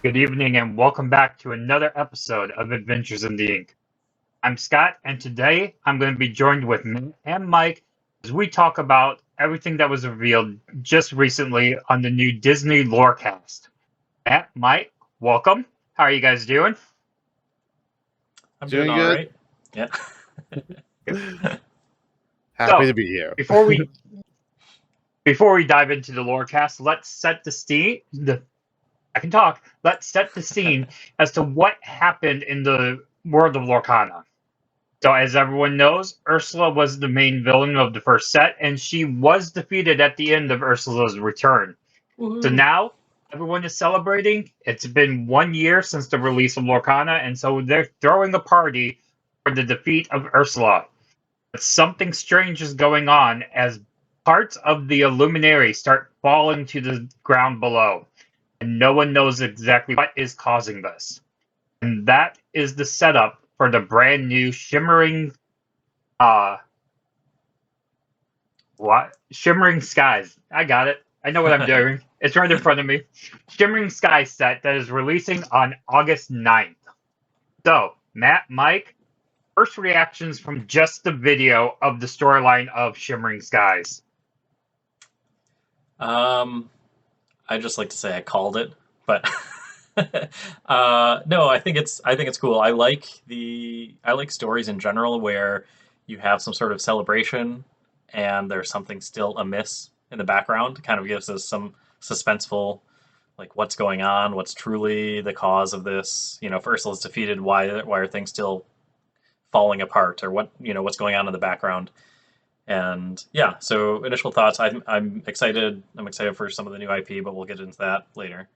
Good evening and welcome back to another episode of Adventures in the Ink. I'm Scott, and today I'm going to be joined with me and Mike as we talk about everything that was revealed just recently on the new Disney Lorecast. Matt, Mike, welcome. How are you guys doing? I'm Doing doing all good. right. Yeah. Happy So, to be here. Before we dive into the Lorecast, let's set the scene. Let's set the scene as to what happened in the world of Lorcana. So, as everyone knows, Ursula was the main villain of the first set, and she was defeated at the end of Ursula's return. So now everyone is celebrating. It's been 1 year since the release of Lorcana, and so they're throwing a party for the defeat of Ursula. But something strange is going on as parts of the Illumineer start falling to the ground below, and no one knows exactly what is causing this. And that is the setup for the brand new Shimmering Shimmering Skies. I got it. I know what I'm doing. It's right in front of me. Shimmering Skies set that is releasing on August 9th. So, Matt, Mike, first reactions from just the video of the storyline of Shimmering Skies. I just like to say I called it, but no, I think it's cool. I like stories in general where you have some sort of celebration and there's something still amiss in the background. It kind of gives us some suspenseful, like what's going on, what's truly the cause of this. You know, if Ursula's defeated, why are things still falling apart, or what's going on in the background. And yeah, so initial thoughts. I'm excited. I'm excited for some of the new IP, but we'll get into that later.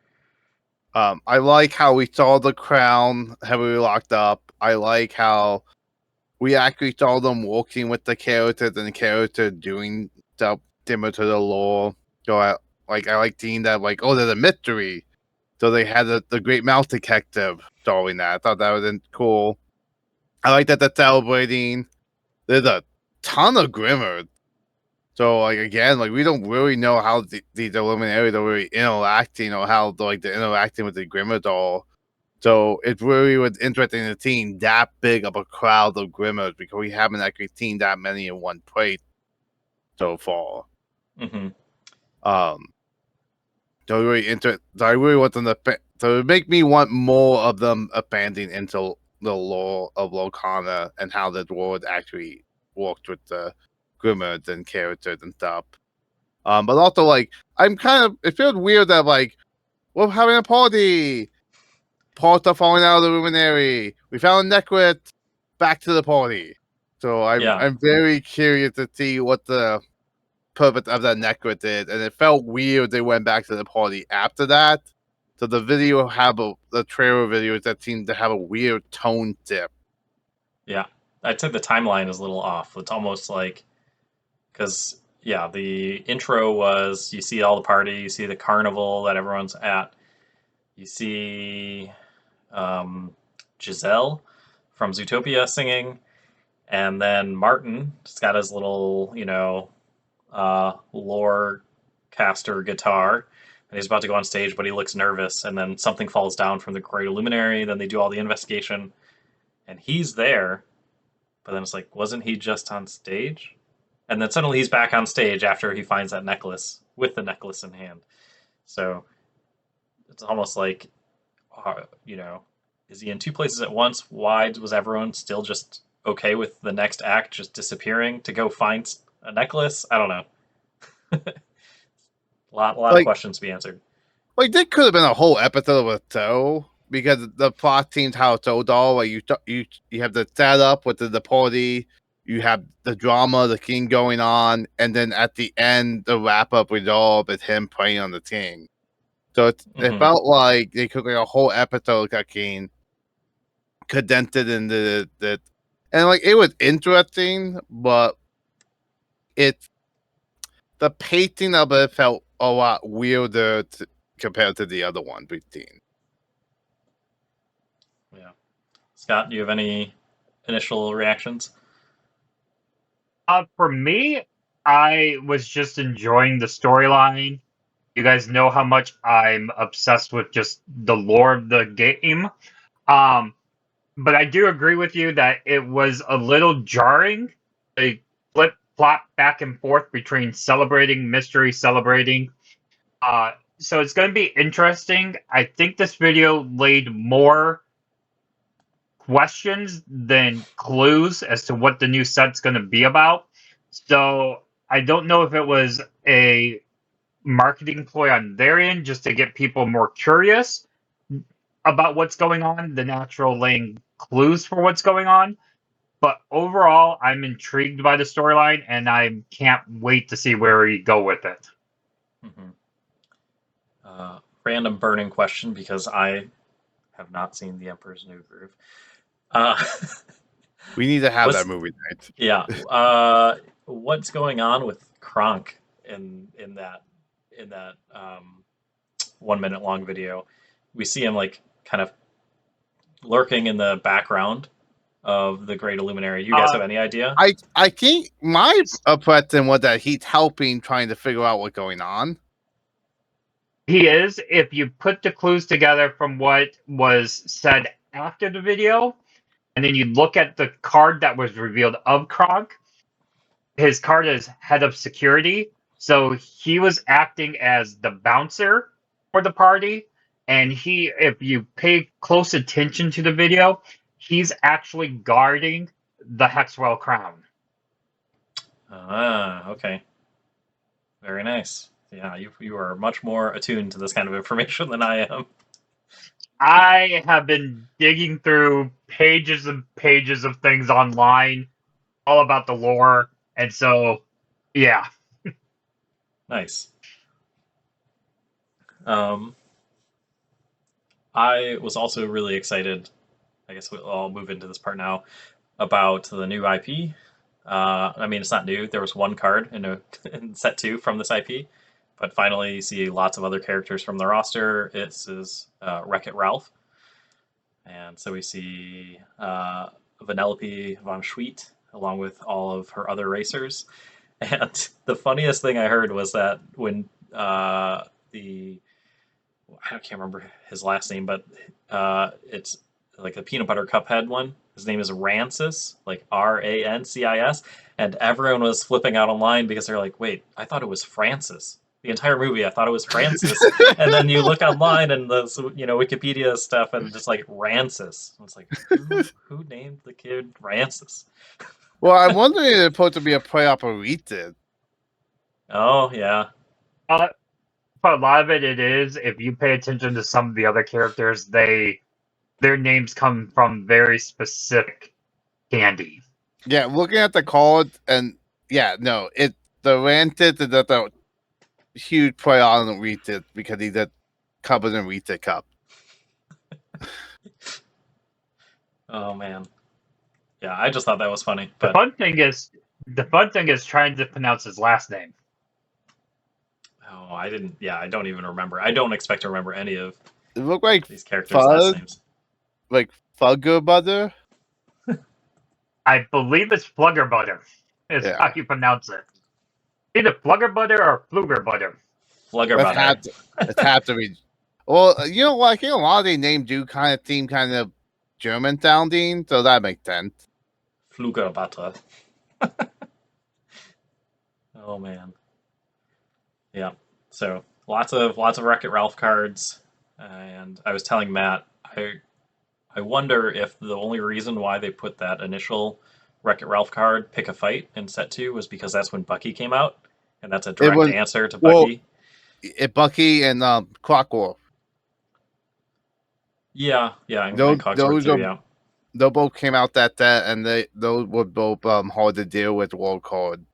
I like how we saw the crown heavily locked up. I like how we actually saw them working with the characters and the character doing stuff similar to the lore. So I like seeing that, like, oh, there's a mystery. So they had the Great Mouse Detective solving that. I thought that was cool. I like that they're celebrating. There's a ton of Grimmers. So, like, again, like, we don't really know how these Illuminaries are really interacting, or how they're interacting with the Grimmers all. So it really was interesting to see that big of a crowd of Grimmers, because we haven't actually seen that many in one place so far. Mm-hmm. So really so I really want them to. So it make me want more of them expanding into the lore of Lorcana and how the world actually worked with the Grimmers and characters and stuff. But also, like, it feels weird that, like, we're having a party. Parts are falling out of the Illuminary. We found a necklace. Back to the party. So I'm very curious to see what the purpose of that necklace is, and it felt weird they went back to the party after that. So the trailer videos that seemed to have a weird tone dip. Yeah, I'd say the timeline is a little off. It's almost like, because the intro was, you see all the party, you see the carnival that everyone's at, you see Giselle from Zootopia singing, and then Martin has got his little, lore caster guitar, and he's about to go on stage, but he looks nervous, and then something falls down from the Great Illuminary. Then they do all the investigation, and he's there, but then it's like, wasn't he just on stage? And then suddenly he's back on stage after he finds that necklace, with the necklace in hand. So it's almost like, is he in two places at once? Why was everyone still just okay with the next act just disappearing to go find a necklace? I don't know. a lot of questions to be answered. Like, there could have been a whole episode with So, because the plot seems how it's so dull. Like, you have the setup with the party, you have the drama, the king going on, and then at the end, the wrap up resolve is him praying on the king. So it felt like they took like a whole episode that king condensed it into the, and like, it was interesting, but the pacing of it felt a lot weirder compared to the other one we've seen. Yeah. Scott, do you have any initial reactions? For me, I was just enjoying the storyline. You guys know how much I'm obsessed with just the lore of the game. Um, but I do agree with you that it was a little jarring. They flip flop back and forth between celebrating, mystery, celebrating. So it's going to be interesting. I think this video laid more questions than clues as to what the new set's going to be about. So I don't know if it was a marketing ploy on their end just to get people more curious about what's going on, the natural laying clues for what's going on. But overall, I'm intrigued by the storyline, and I can't wait to see where we go with it. Random burning question, because I have not seen The Emperor's New Groove. We need to have that movie night. Yeah. What's going on with Kronk in that 1 minute long video? We see him like kind of lurking in the background of the Great Illuminary. You guys have any idea? I think my impression was that he's helping, trying to figure out what's going on. He is, if you put the clues together from what was said after the video, and then you look at the card that was revealed of Kronk, his card is head of security. So he was acting as the bouncer for the party. And he, if you pay close attention to the video, he's actually guarding the Hexwell crown. Okay. Very nice. Yeah, you are much more attuned to this kind of information than I am. I have been digging through pages and pages of things online, all about the lore, and so, yeah. Nice. I was also really excited, I guess I'll move into this part now, about the new IP. I mean, it's not new. There was one card in set 2 from this IP, but finally you see lots of other characters from the roster. This is Wreck-It Ralph. And so we see Vanellope von Schweet, along with all of her other racers. And the funniest thing I heard was that when I can't remember his last name, but it's like the peanut butter cup head one. His name is Rancis, like Rancis, and everyone was flipping out online because they're like, "Wait, I thought it was Francis. The entire movie, I thought it was Francis." And then you look online and the Wikipedia stuff, and just like Rancis. I was like, who named the kid Rancis? Well, I'm wondering if it's supposed to be a play off of Rita. Oh yeah. For a lot of it is. If you pay attention to some of the other characters, their names come from very specific candy. Yeah, looking at the card, and yeah, no, the Ranted is the huge play on Rita because he's a covered in Rita cup. Oh man. Yeah, I just thought that was funny. But The fun thing is trying to pronounce his last name. oh, I didn't. Yeah, I don't even remember. I don't expect to remember any of It looked like these characters' last names. Like Fugger Butter. I believe it's Flugger Butter. Is how you pronounce it. Either Flugger Butter or Fluger Butter. Flugger Butter. It has to be. Well, you know what? I think a lot of the names do kind of seem kind of German sounding, so that makes sense. Fluger Butter. Oh man. Yeah. So lots of Wreck-It Ralph cards, and I was telling Matt, I wonder if the only reason why they put that initial Wreck-It Ralph card, Pick a Fight, in set 2 was because that's when Bucky came out, and that's a direct answer to Bucky. Bucky and Clockwork. Yeah, and Cogsworth too, yeah. Those both came out that and those were both hard to deal with world card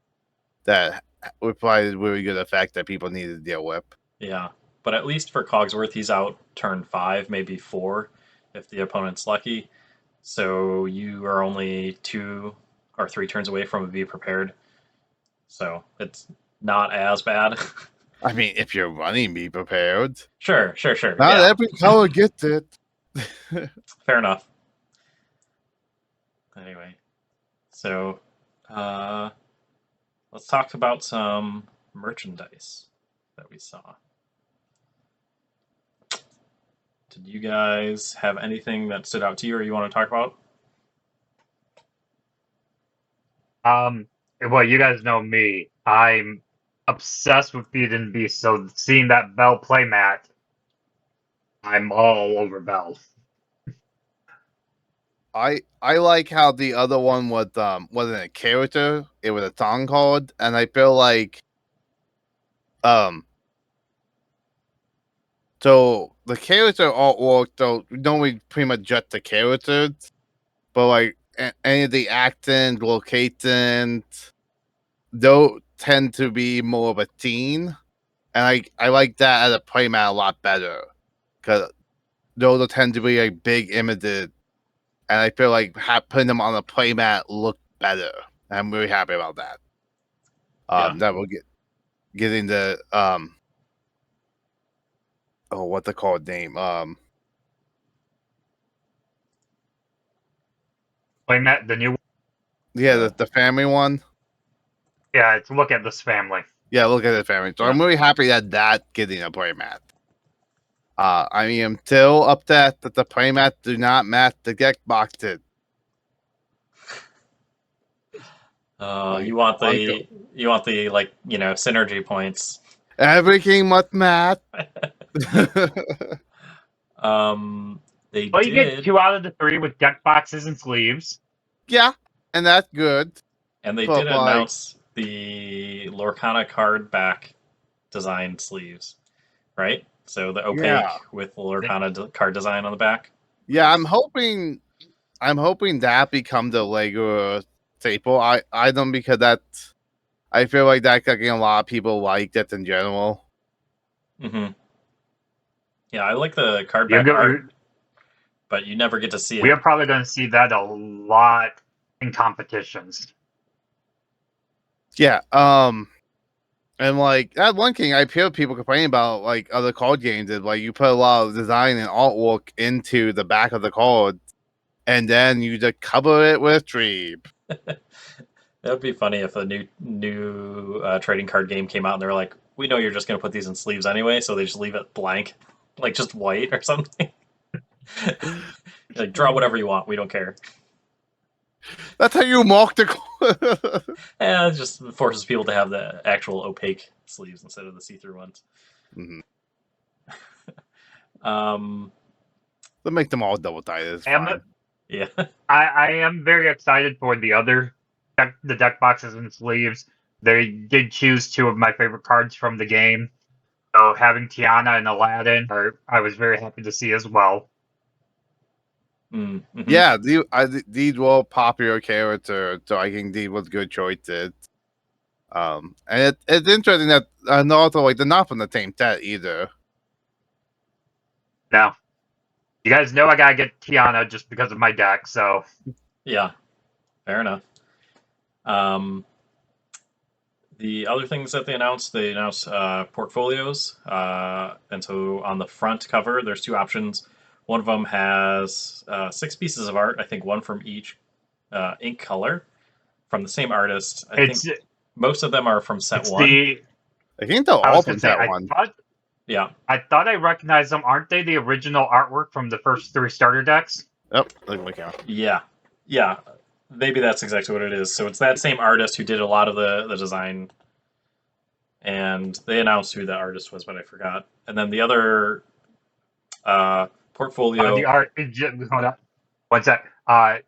that would probably really good effect that people needed to deal with. Yeah, but at least for Cogsworth, he's out turn 5, maybe 4, if the opponent's lucky. So you are only 2 or 3 turns away from a Be Prepared. So it's not as bad. I mean, if you're running Be Prepared. Sure. Not every color gets it. Fair enough. Anyway, so let's talk about some merchandise that we saw. Did you guys have anything that stood out to you or you want to talk about? Well, you guys know me. I'm obsessed with Beauty and the Beast, so seeing that Belle playmat, I'm all over Belle. I like how the other one wasn't a character; it was a song card, and I feel like so the character artwork, though, we don't pretty much just the characters, but like any of the accents, locations, those tend to be more of a teen, and I like that as a playmat a lot better because those tend to be like big images, and I feel like putting them on a playmat look better. I'm really happy about that. Yeah. That will getting the oh, what the called name Playmat, the new one. yeah, the family one. Yeah, it's Look at This Family. Yeah, look at the family. So Yeah. I'm really happy that getting a playmat. I am still upset that the playmats do not match the deck boxes. You want the like, you know, synergy points. Everything must match. They Well, you get did, 2 out of the 3 with deck boxes and sleeves. Yeah, and that's good. and they but, did like- announce the Lorcana card back design sleeves, right? So the opaque Yeah. with the Lorcana card design on the back. Yeah, I'm hoping that becomes a Lego staple item because I feel like that's getting a lot of people like that in general. Mm-hmm. Yeah, I like the card You're back go- art, but you never get to see We it. are probably going to see that a lot in competitions. Yeah, and like that one thing I hear people complaining about like other card games is like you put a lot of design and artwork into the back of the card, and then you just cover it with tree. That would be funny if a new trading card game came out and they're like, we know you're just going to put these in sleeves anyway, so they just leave it blank, like just white or something. Like, draw whatever you want, we don't care. That's how you mark the card. And it just forces people to have the actual opaque sleeves instead of the see-through ones. Mhm. Um, Let's make them all double sided. It's fine. yeah. I am very excited for the deck boxes and sleeves. They did choose 2 of my favorite cards from the game. So having Tiana and Aladdin, I was very happy to see as well. Mm-hmm. Yeah, these were popular characters, so I think these was good choices. And it's interesting that and also like they're not from the same set either. Now, you guys know I gotta get Tiana just because of my deck, so Yeah, fair enough. The other things that they announced portfolios. And so on the front cover, there's 2 options. One of them has 6 pieces of art, I think one from each ink color from the same artist. I think most of them are from set 1. I think they're I all was from gonna say set 1. Yeah. I thought I recognized them. Aren't they the original artwork from the first 3 starter decks? Yep, look my count. Yeah. Maybe that's exactly what it is. So it's that same artist who did a lot of the design. And they announced who the artist was, but I forgot. And then the other portfolio. The art. Hold on. One sec.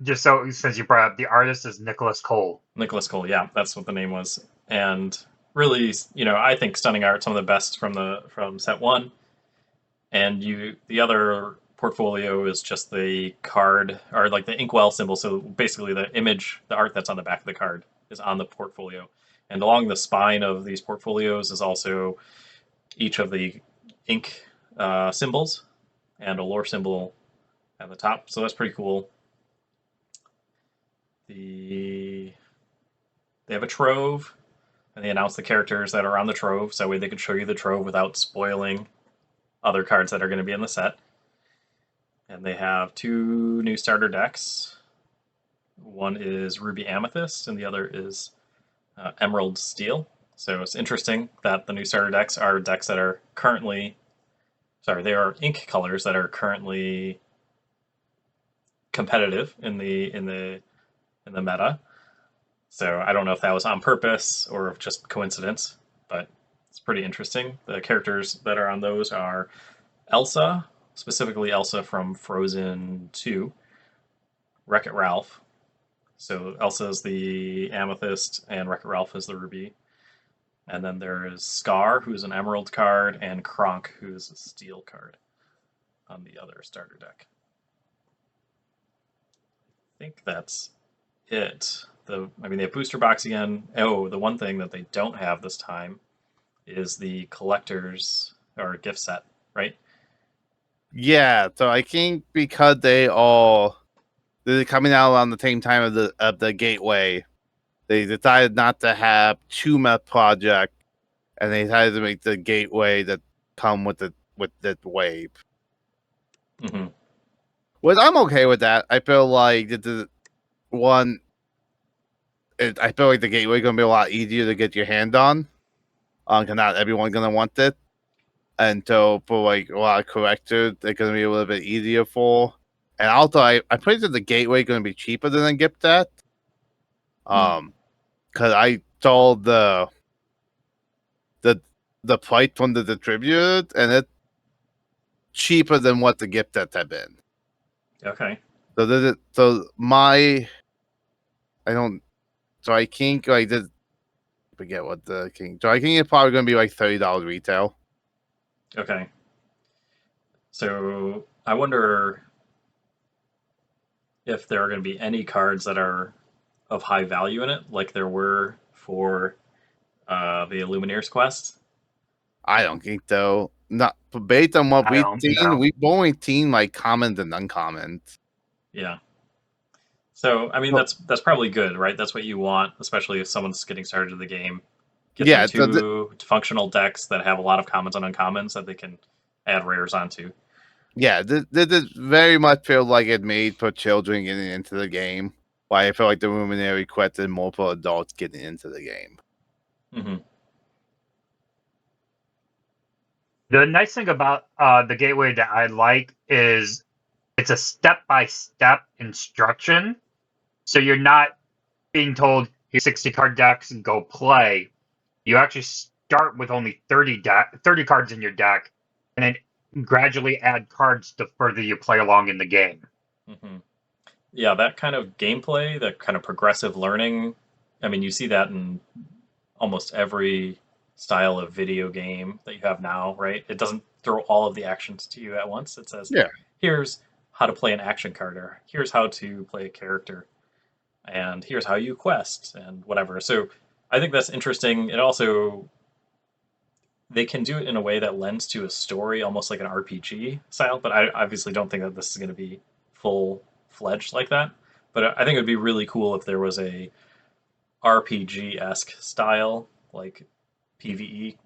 Just so since you brought up, the artist is Nicholas Cole. Nicholas Cole, yeah, that's what the name was. And really, you know, I think stunning art, some of the best from set 1. And the other portfolio is just the card or like the inkwell symbol. So basically, the image, the art that's on the back of the card is on the portfolio. And along the spine of these portfolios is also each of the ink symbols and a lore symbol at the top. So that's pretty cool. They have a trove, and they announce the characters that are on the trove, so that way they can show you the trove without spoiling other cards that are going to be in the set. And they have 2 new starter decks, One is Ruby Amethyst, and the other is Emerald Steel. So it's interesting that the new starter decks are decks that are currently, they are ink colors that are currently competitive in the meta. So I don't know if that was on purpose or just coincidence, but it's pretty interesting. The characters that are on those are Elsa, specifically Elsa from Frozen 2, Wreck-It Ralph. So Elsa is the Amethyst and Wreck-It Ralph is the Ruby. And then there is Scar, who's an Emerald card, and Kronk, who's a Steel card on the other starter deck. I think that's it. They have booster box again. Oh, the one thing that they don't have this time is the collector's or gift set, right? Yeah, so I think because they're coming out around the same time of the gateway, they decided not to have two meth project, and they decided to make the gateway that come with the wave. Mm-hmm. Well, I'm okay with that. I feel like I feel like the gateway gonna be a lot easier to get your hand on. Cause not everyone's gonna want it, and so for like a lot of collectors, they're gonna be a little bit easier for. And also, I put that the gateway gonna be cheaper than a gift set. Cause I saw the price from the distributor, and it's cheaper than what the gift sets have been. Okay. I think like this. Forget what the king. So I think it's probably gonna be like $30 retail. Okay. So I wonder if there are going to be any cards that are of high value in it, like there were for the Illumineer's quest. I don't think so. Not based on what I we've don't seen. know. We've only seen like commons and uncommons. Yeah. So that's probably good, right? That's what you want, especially if someone's getting started in the game. Get Yeah, them two functional decks that have a lot of commons and uncommons that they can add rares onto. yeah. This very much feels like it made for children getting into the game. Why I feel like the Luminary quest is more for adults getting into the game. Mm-hmm. The nice thing about the gateway that I like is it's a step-by-step instruction. So you're not being told, here's 60 card decks and go play. You actually start with only 30 cards in your deck and then gradually add cards the further you play along in the game. Mm-hmm. Yeah, that kind of gameplay, that kind of progressive learning, you see that in almost every style of video game that you have now, right? It doesn't throw all of the actions to you at once. It says, Yeah. here's how to play an action card, or here's how to play a character, and here's how you quest, and whatever. So I think that's interesting. It also, they can do it in a way that lends to a story, almost like an RPG style, but I obviously don't think that this is going to be full-fledged like that. But I think it would be really cool if there was a RPG-esque style, like PvE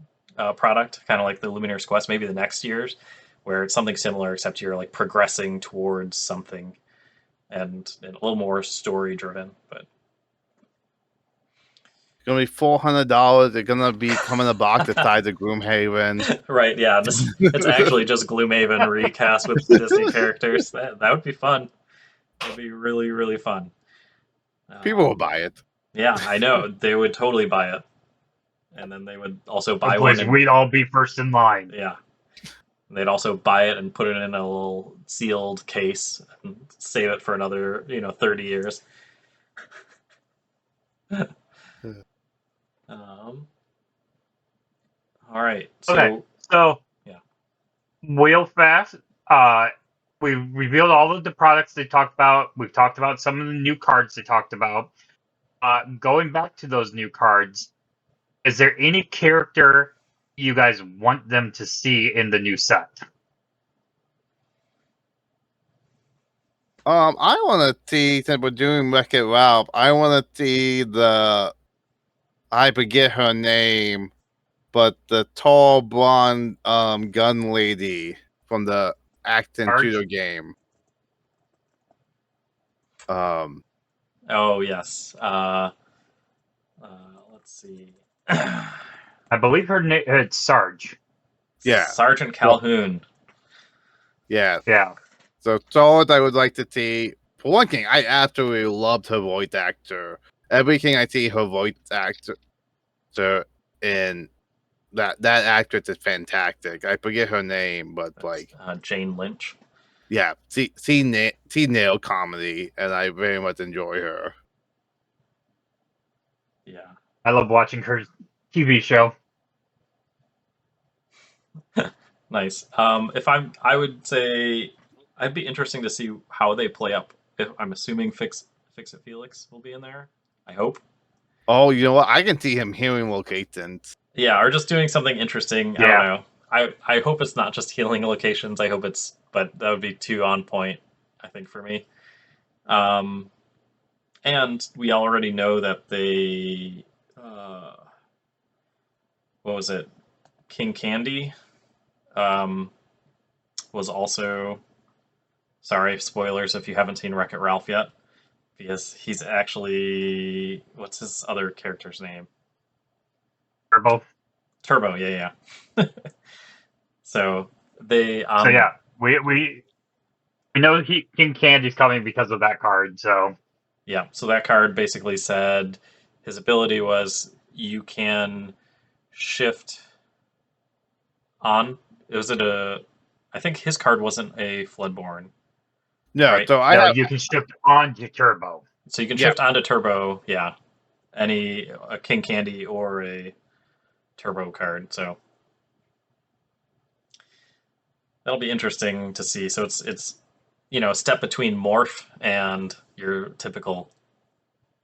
product, kind of like the Lumineer's Quest, maybe the next year's, where it's something similar, except you're like progressing towards something and a little more story driven. But It's gonna be $400. They're gonna be coming a box the size of Gloomhaven. right, yeah, it's actually just Gloomhaven recast with Disney characters. That would be fun. That would be really, really fun. People will buy it. Yeah, I know. They would totally buy it. And then they would also buy Of one. course, And, we'd all be first in line. yeah. And they'd also buy it and put it in a little sealed case and save it for another, 30 years. All right. So, Okay, so yeah. real fast, we revealed all of the products they talked about. We've talked about some of the new cards they talked about. Going back to those new cards, is there any character you guys want them to see in the new set? I want to see, since we're doing Wreck-It Ralph, I want to see I forget her name, but the tall blonde gun lady from the Act and Marge? Shooter game. Oh yes. Let's see. I believe her name it's Sarge. Yeah. Sergeant So, Calhoun. yeah. Yeah. So Todd, I would like to see. For one thing, I absolutely loved her voice actor. Everything I see her voice actor in that actress is fantastic. I forget her name, but That's like, Jane Lynch. yeah, see nail comedy, and I very much enjoy her. Yeah. I love watching her TV show. Nice. I would say I'd be interesting to see how they play up. If I'm assuming Fix It Felix will be in there. I hope. Oh, you know what? I can see him hearing locations. Yeah, or just doing something interesting. I don't Yeah. know. I hope it's not just healing locations. I hope it's, but that would be too on point, I think, for me. Um, and we already know that they, what was it? King Candy, um, was also. Sorry, spoilers if you haven't seen Wreck-It Ralph yet, because he's actually, what's his other character's name? Turbo. Turbo. Yeah, yeah. So they So yeah, we know King Candy's coming because of that card. So Yeah, so that card basically said his ability was you can shift on. Was it a? I think his card wasn't a Floodborn, No, right? so I no, have you can shift on to Turbo. So you can yeah. shift onto Turbo. Yeah, a King Candy or a Turbo card. So that'll be interesting to see. So it's a step between Morph and your typical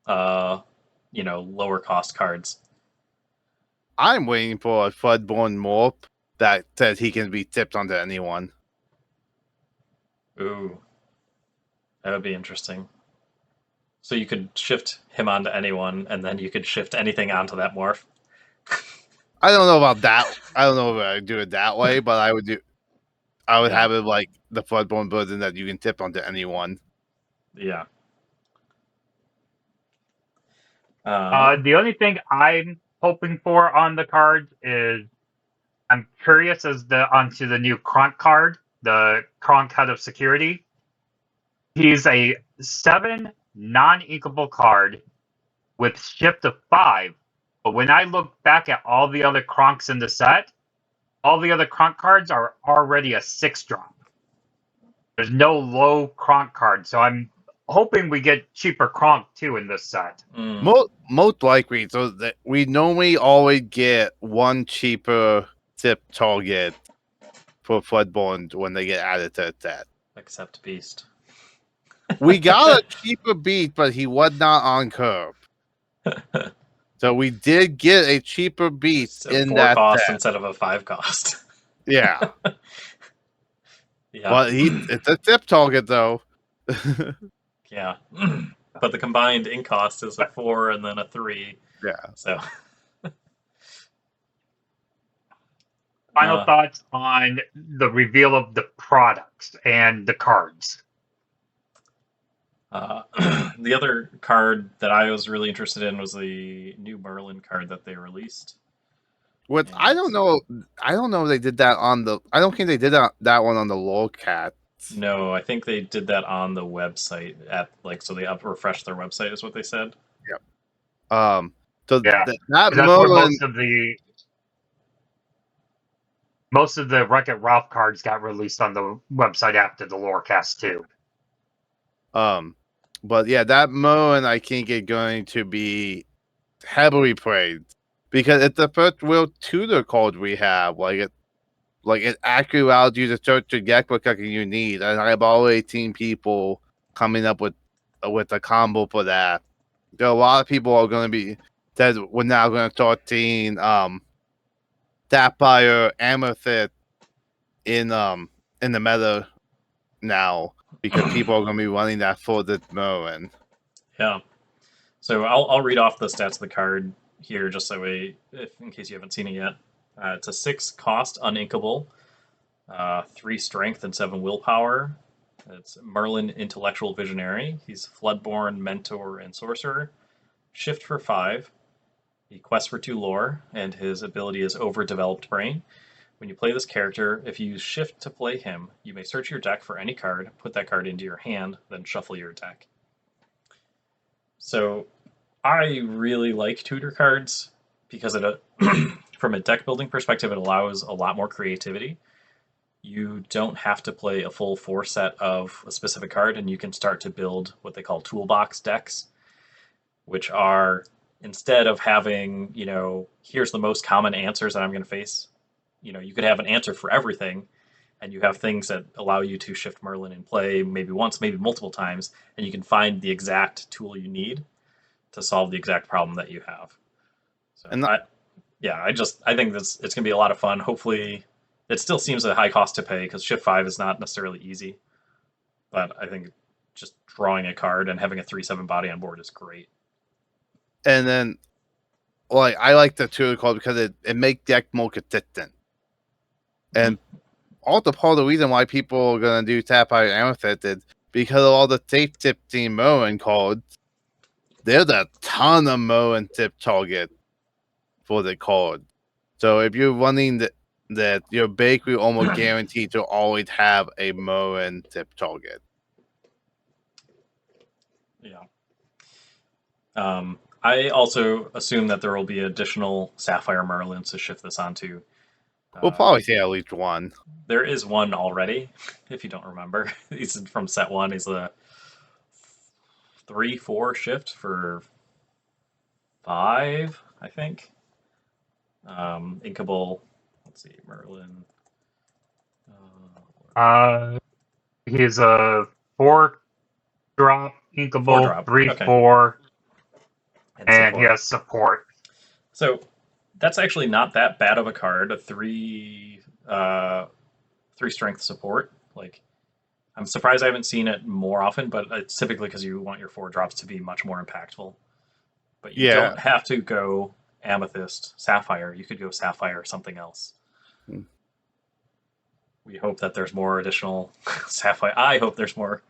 lower cost cards. I'm waiting for a Floodborn morph that says he can be tipped onto anyone. Ooh, that would be interesting. So you could shift him onto anyone, and then you could shift anything onto that morph. I don't know about that. I don't know if I would do it that way, but I would do. I would Yeah, have it like the Floodborn version that you can tip onto anyone. yeah. The only thing I'm hoping for on the cards is I'm curious as onto the new Kronk card, the Kronk Head of Security. He's a 7 non-inkable card with shift of 5. But when I look back at all the other Kronks in the set, all the other Kronk cards are already a 6 drop. There's no low Kronk card, so I'm hoping we get cheaper Kronk too in this set. Mm, Most likely, so that we normally always get one cheaper tip target for Floodborn when they get added to the set. except Beast. We got a cheaper beat, but he was not on curve. So we did get a cheaper beat It's a in 4 that cost set. instead of a 5 cost. Yeah. Yeah, But it's a tip target though. yeah. But the combined ink cost is a 4 and then a 3. Yeah. So, Final thoughts on the reveal of the products and the cards. the other card that I was really interested in was the new Merlin card that they released. What I don't know if they did that on the I don't think they did that one on the Lorecast. No, I think they did that on the website so they refreshed their website is what they said. Yep. So Yeah, that that's where Merlin most of the Wreck-It Ralph cards got released on the website after the Lorecast too. but yeah, that Merlin I think is going to be heavily praised because it's the first real tutor card we have. Like it actually allows you to search the deck what card you need, and I've already seen people coming up with a combo for that. There are a lot of people are going to be that we're now going to start seeing Sapphire Amethyst in the meta now because people are going to be running that for this Merlin. Yeah. So I'll read off the stats of the card here just so in case you haven't seen it yet. It's a 6 cost uninkable, 3 strength and 7 willpower, It's Merlin, Intellectual Visionary. He's Floodborn, Mentor, and Sorcerer. Shift for 5. He quests for 2 lore, and his ability is Overdeveloped Brain. When you play this character, if you use Shift to play him, you may search your deck for any card, put that card into your hand, then shuffle your deck. So I really like tutor cards because it, from a deck building perspective, it allows a lot more creativity. You don't have to play a full 4 set of a specific card, and you can start to build what they call toolbox decks, which are, instead of having, here's the most common answers that I'm going to face, you could have an answer for everything, and you have things that allow you to shift Merlin in play maybe once, maybe multiple times, and you can find the exact tool you need to solve the exact problem that you have. So And I think it's going to be a lot of fun. Hopefully, it still seems a high cost to pay because Shift 5 is not necessarily easy, but I think just drawing a card and having a 3/7 body on board is great. And then, like, I like the tutor card because it makes deck more consistent. And also part of the reason why people are gonna do Sapphire Amethyst is because of all the safe tipsing Merlin cards. There's a ton of Merlin tip target for the card. So if you're running that, you're basically almost guaranteed to always have a Merlin tip target. Yeah. I also assume that there will be additional Sapphire Merlins to shift this onto. We'll probably see at least one. There is one already, if you don't remember. He's from set 1. He's a 3/4 shift for 5, I think. Inkable. Let's see, Merlin. He's a 4-drop inkable, 4-drop. 3/4, and he support. has support. So that's actually not that bad of a card. A 3 strength support. Like, I'm surprised I haven't seen it more often, but it's typically because you want your 4 drops to be much more impactful. But you don't have to go Amethyst, Sapphire. You could go Sapphire or something else. We hope that there's more additional Sapphire. I hope there's more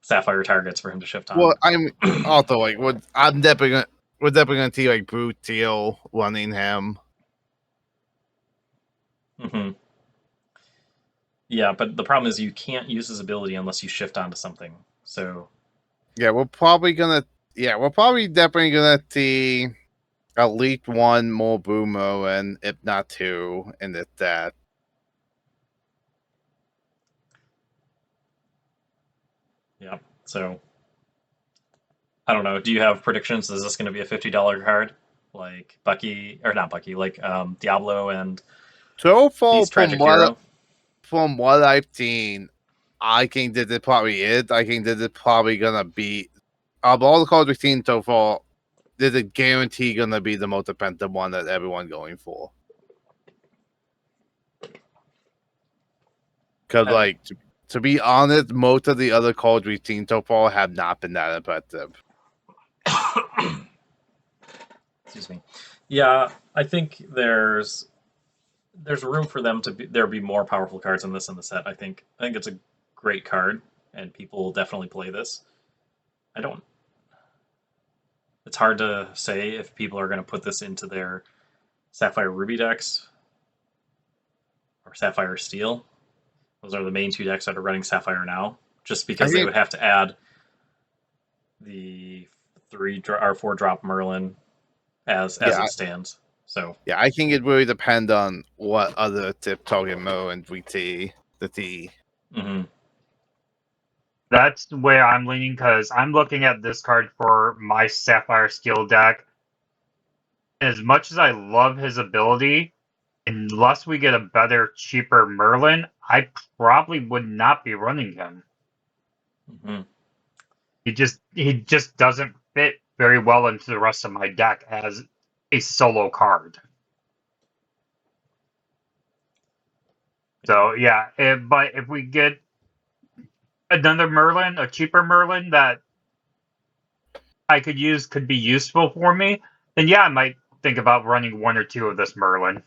Sapphire targets for him to shift on. Well, I'm also like, we're definitely gonna see like Brute Teal running him. Mm-hmm. Yeah, but the problem is you can't use his ability unless you shift onto something. So yeah, we're probably definitely gonna see at least one more Boomo, and if not 2 in this set. Yeah. So I don't know. Do you have predictions? Is this going to be a $50 card, like Bucky, or not Bucky, like Diablo and So far, Beast Tragic Hero? From what I've seen, I think that it probably is. I think that it's probably gonna be, of all the cards we've seen so far, there's a guarantee gonna be the most expensive one that everyone's going for. Because, like, to be honest, most of the other cards we've seen so far have not been that impressive. Excuse me. Yeah, I think there's room for them to be. There be more powerful cards in this in the set. I think it's a great card, and people will definitely play this. It's hard to say if people are going to put this into their Sapphire Ruby decks or Sapphire Steel. Those are the main 2 decks that are running Sapphire now, just because they would have to add the 4-drop Merlin as it stands. So yeah, I think it really depends on what other tip target Merlins we see. Mm-hmm. That's where I'm leaning, because I'm looking at this card for my Sapphire Steel deck. As much as I love his ability, unless we get a better, cheaper Merlin, I probably would not be running him. Mm-hmm. He just doesn't fit very well into the rest of my deck as a solo card. So yeah, but if we get another Merlin, a cheaper Merlin that I could be useful for me, then yeah, I might think about running 1 or 2 of this Merlin.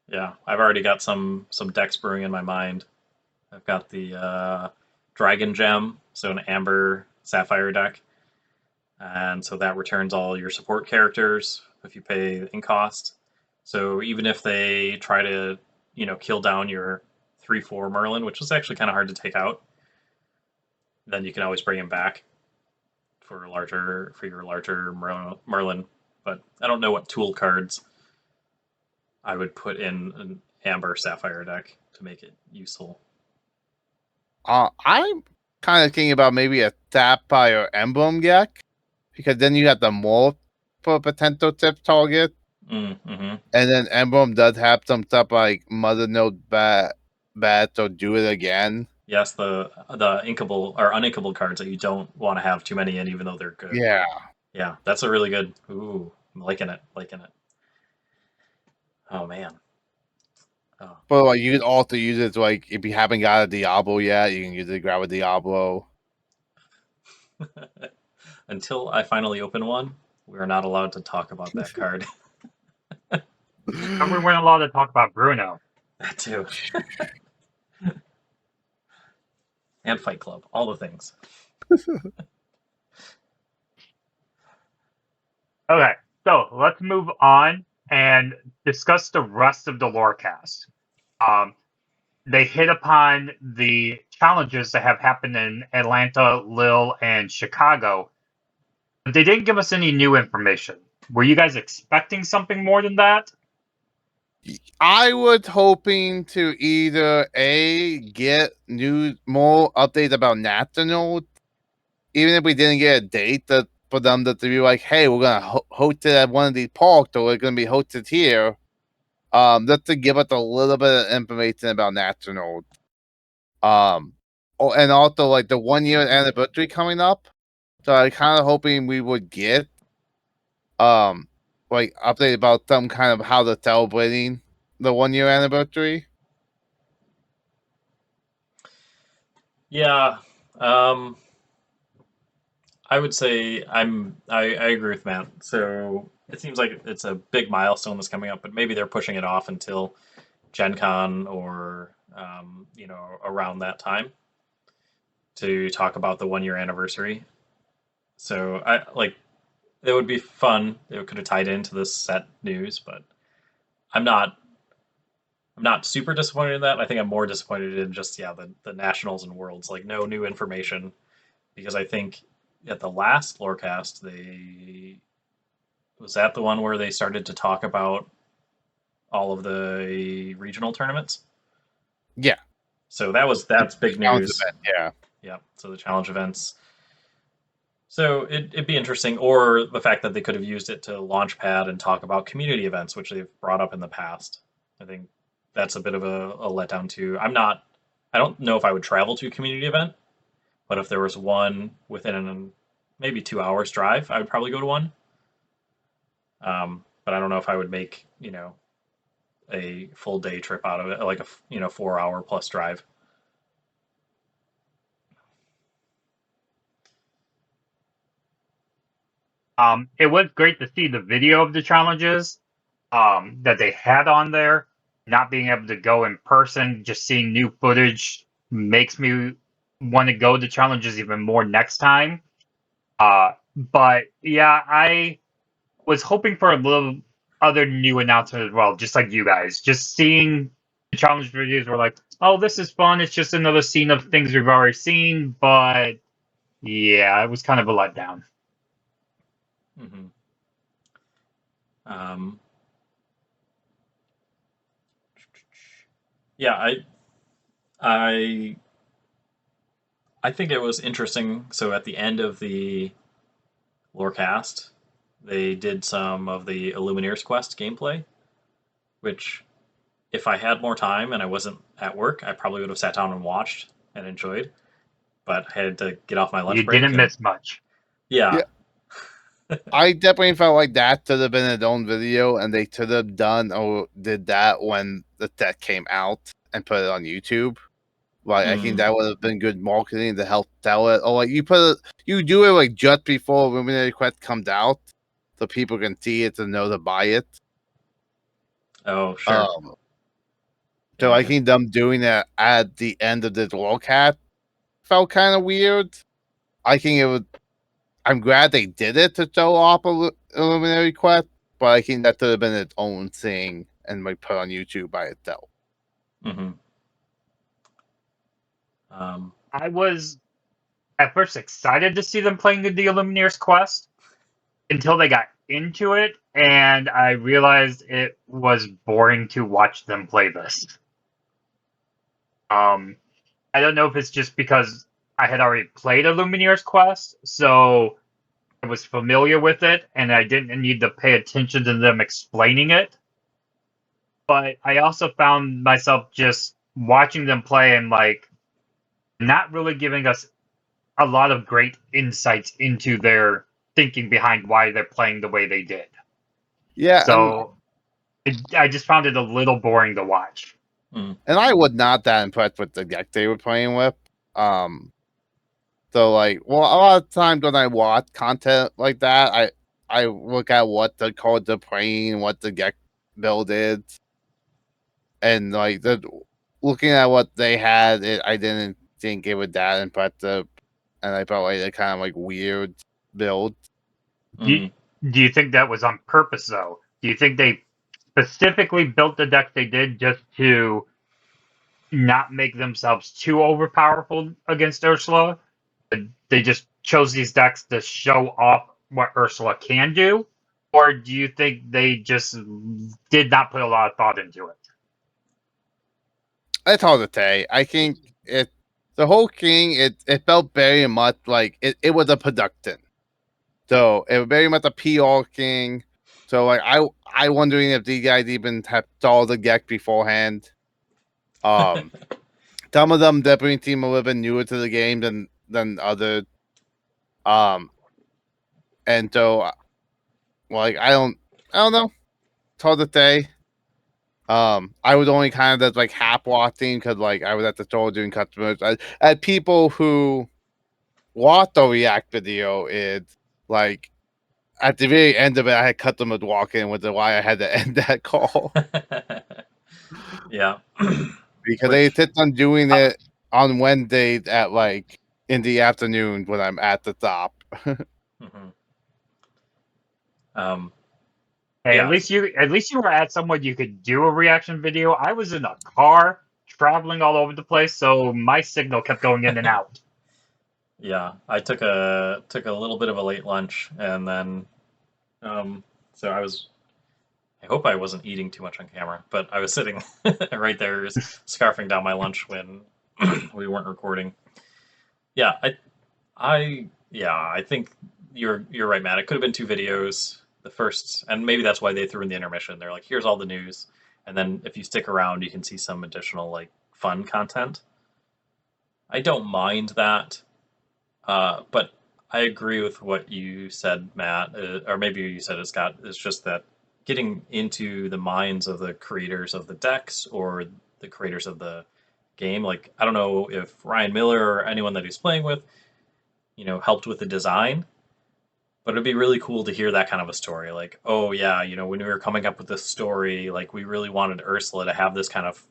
Yeah, I've already got some decks brewing in my mind. I've got the Dragon Gem, so an Amber Sapphire deck. And so that returns all your support characters if you pay in cost. So even if they try to, kill down your 3/4 Merlin, which is actually kind of hard to take out, then you can always bring him back for your larger Merlin. But I don't know what tool cards I would put in an Amber Sapphire deck to make it useful. I'm kind of thinking about maybe a Sapphire Emblem deck, because then you have the more for potential tip target, Mm-hmm. and then Emblem does have some stuff like Mother Node Bats or Do It Again. Yes, the inkable or uninkable cards that you don't want to have too many in, even though they're good. Yeah, that's a really good. Ooh, I'm liking it. Oh man. Oh. But like you can also use it to, like, if you haven't got a Diablo yet, you can use it to grab a Diablo. Until I finally open one, we're not allowed to talk about that card. And we weren't allowed to talk about Bruno. That too. And Fight Club, all the things. Okay, so let's move on and discuss the rest of the Lorecast. They hit upon the challenges that have happened in Atlanta, Lille, and Chicago, but they didn't give us any new information. Were you guys expecting something more than that? I was hoping to either get more updates about National, even if we didn't get a date for them to be like, hey, we're gonna host it at one of these parks, or we're gonna be hosted here. Just to give us a little bit of information about National. And also like the 1-year anniversary coming up. So I kind of hoping we would get like update about some kind of how they're celebrating the 1-year anniversary. Yeah, I would say I agree with Matt. So it seems like it's a big milestone that's coming up, but maybe they're pushing it off until Gen Con or around that time to talk about the 1-year anniversary. So it would be fun. It could have tied into this set news, but I'm not super disappointed in that. I think I'm more disappointed in just the nationals and worlds, like no new information, because I think at the last Lorecast was that the one where they started to talk about all of the regional tournaments. Yeah. So that's big news. Event, yeah. Yeah. So the challenge events. So it'd be interesting, or the fact that they could have used it to launch pad and talk about community events, which they've brought up in the past. I think that's a bit of a letdown too. I don't know if I would travel to a community event, but if there was one within maybe 2 hours drive, I would probably go to one. But I don't know if I would make a full day trip out of it, like a 4-hour plus drive. It was great to see the video of the challenges that they had on there. Not being able to go in person, just seeing new footage makes me want to go to challenges even more next time. But yeah, I was hoping for a little other new announcement as well, just like you guys. Just seeing the challenge videos were like, oh, this is fun. It's just another scene of things we've already seen. But yeah, it was kind of a letdown. Mm-hmm. Yeah, I think it was interesting. So at the end of the Lorecast, they did some of the Illumineer's Quest gameplay, which if I had more time and I wasn't at work, I probably would have sat down and watched and enjoyed. But I had to get off my lunch You break. didn't miss much. Yeah. I definitely felt like that should have been its own video, and they should have done or did that when the set came out and put it on YouTube. Like, I think that would have been good marketing to help sell it. Or like you do it like just before Illuminary Quest comes out, so people can see it and know to buy it. Oh, sure. So I think them doing that at the end of the Lorecast felt kind of weird. I think it would. I'm glad they did it to show off Illuminary Quest, but I think that could have been its own thing and like put on YouTube by itself. Mm-hmm. I was at first excited to see them playing the Illumineer's Quest until they got into it, and I realized it was boring to watch them play this. I don't know if it's just because I had already played Illumineer's Quest, so I was familiar with it, and I didn't need to pay attention to them explaining it. But I also found myself just watching them play and like not really giving us a lot of great insights into their thinking behind why they're playing the way they did. Yeah, So I just found it a little boring to watch. and I was not that impressed with the deck they were playing with. So like, well, a lot of times when I watch content like that, I look at what the cards are playing, what the deck build is, and like looking at what they had, I didn't think it was that impressive, and I felt like they kind of like weird build. Do you think that was on purpose, though? Do you think they specifically built the deck they did just to not make themselves too overpowerful against Ursula? They just chose these decks to show off what Ursula can do? Or do you think they just did not put a lot of thought into it? It's hard to say. I think the whole thing it felt very much like it was a production. So it was very much a PR thing. So like I wondering if these guys even have saw the deck beforehand. Some of them definitely seem a little bit newer to the game than others. And so like I don't know. It's hard to say. I was only kind of just like half watching because like I was at the store doing customers. I had people who watched the react video. It's like at the very end of it, I had customers walking, which is why I had to end that call. Yeah. Because they insist on doing it on Wednesdays at like in the afternoon when I'm at the shop. Hey, Yeah. at least you were at somewhere you could do a reaction video. I was in a car traveling all over the place, so my signal kept going in and out. Yeah, I took a little bit of a late lunch, and then so I hope I wasn't eating too much on camera, but I was sitting right there scarfing down my lunch when we weren't recording. Yeah, I think you're right, Matt. It could have been two videos. The first, and maybe that's why they threw in the intermission. They're like, here's all the news, and then if you stick around, you can see some additional like fun content. I don't mind that, but I agree with what you said, Matt, or maybe you said it, Scott. It's just that getting into the minds of the creators of the decks or the creators of the game. Like, I don't know if Ryan Miller or anyone that he's playing with, helped with the design, but it'd be really cool to hear that kind of a story. Like, oh yeah, when we were coming up with this story, like we really wanted Ursula to have this kind of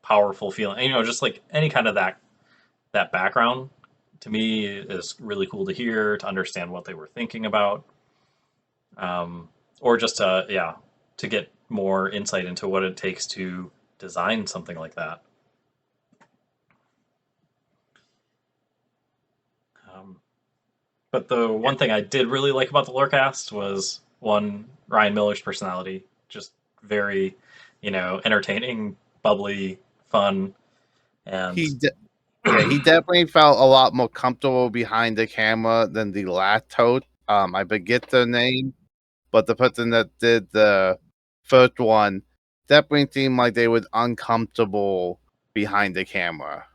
powerful feeling. And, just like any kind of that background to me is really cool to hear, to understand what they were thinking about, or just to get more insight into what it takes to design something like that. But the one thing I did really like about the Lorecast was Ryan Miller's personality, just very, entertaining, bubbly, fun, and He definitely felt a lot more comfortable behind the camera than the last host. I forget the name, but the person that did the first one definitely seemed like they was uncomfortable behind the camera.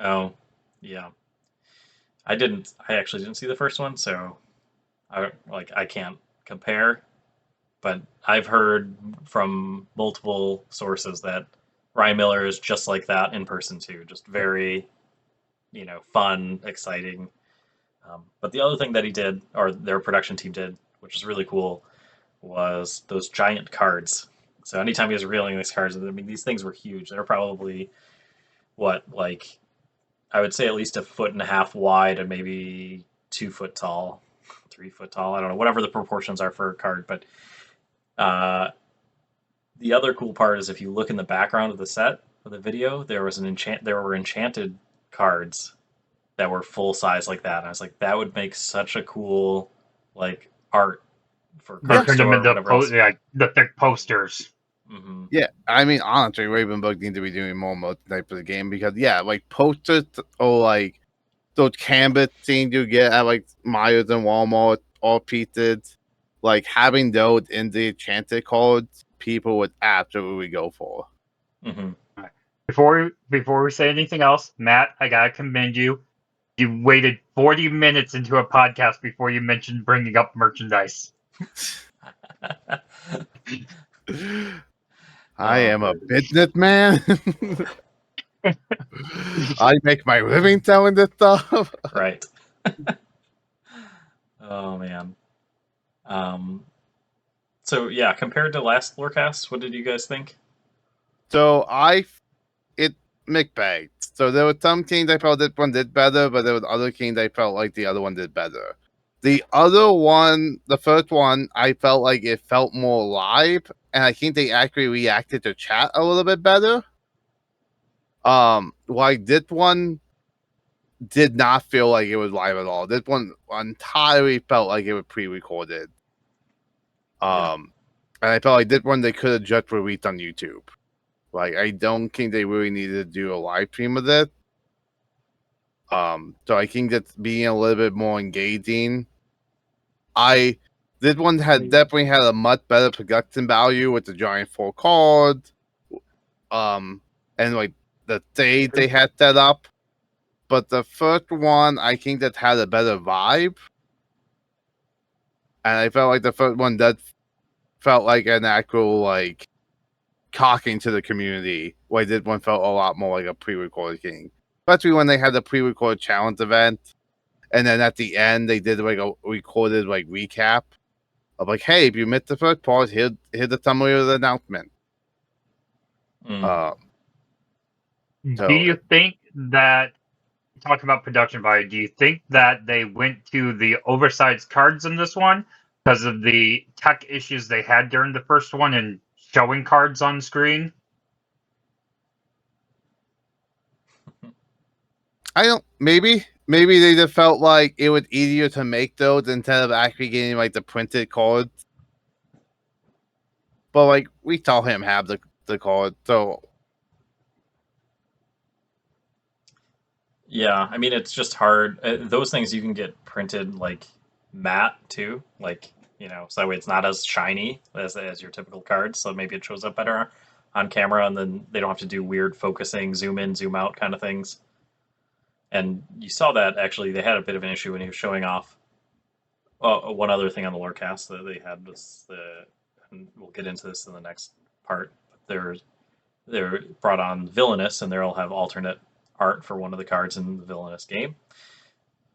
oh, yeah. I actually didn't see the first one, so I can't compare, but I've heard from multiple sources that Ryan Miller is just like that in person too, just very, fun, exciting. But the other thing that he did, or their production team did, which is really cool, was those giant cards. So anytime he was revealing these cards, I mean, these things were huge. They're probably like I would say at least 1.5 feet wide and maybe 2 foot tall, 3 foot tall. I don't know, whatever the proportions are for a card. But the other cool part is if you look in the background of the set of the video, there were enchanted cards that were full size like that. And I was like, that would make such a cool like art for They card turned them store or into whatever else. like the thick posters. Mm-hmm. Yeah, I mean, honestly, Ravenbug need to be doing more multi-type for the game because, yeah, like posters or like those canvas things you get at like Myers and Walmart, all pieces, like having those in the enchanted cards, people would absolutely go for. Mm-hmm. Right. Before we say anything else, Matt, I gotta commend you. You waited 40 minutes into a podcast before you mentioned bringing up merchandise. I am a businessman. I make my living selling this stuff. Right. Oh man. So yeah, compared to last Lorecast, what did you guys think? So it mixed bags. So there were some games I felt this one did better, but there was other games I felt like the other one did better. The other one, the first one, I felt like it felt more live, and I think they actually reacted to chat a little bit better. Like this one did not feel like it was live at all. This one entirely felt like it was pre-recorded. And I felt like this one they could have just released on YouTube. Like I don't think they really needed to do a live stream of it. So I think that's being a little bit more engaging. This one had definitely had a much better production value with the giant 4 cards. And like the stage they had set up. But the first one, I think that had a better vibe. And I felt like the first one that felt like an actual like talking to the community. Like this one felt a lot more like a pre-recorded game. Especially when they had the pre-recorded challenge event. And then at the end they did like a recorded like recap of like, hey, if you missed the first part, here's the summary of the announcement. Mm. Do you think that, talking about production value, do you think that they went to the oversized cards in this one because of the tech issues they had during the first one and showing cards on screen? I don't, maybe they just felt like it was easier to make those instead of actually getting like the printed cards. But like we saw him have the card, so Yeah, I mean it's just hard. Those things you can get printed like matte too, like so that way it's not as shiny as your typical cards. So maybe it shows up better on camera, and then they don't have to do weird focusing, zoom in, zoom out kind of things. And you saw that actually they had a bit of an issue when he was showing off. One other thing on the Lorecast that they had was and we'll get into this in the next part. They're brought on Villainous, and they'll have alternate art for one of the cards in the Villainous game.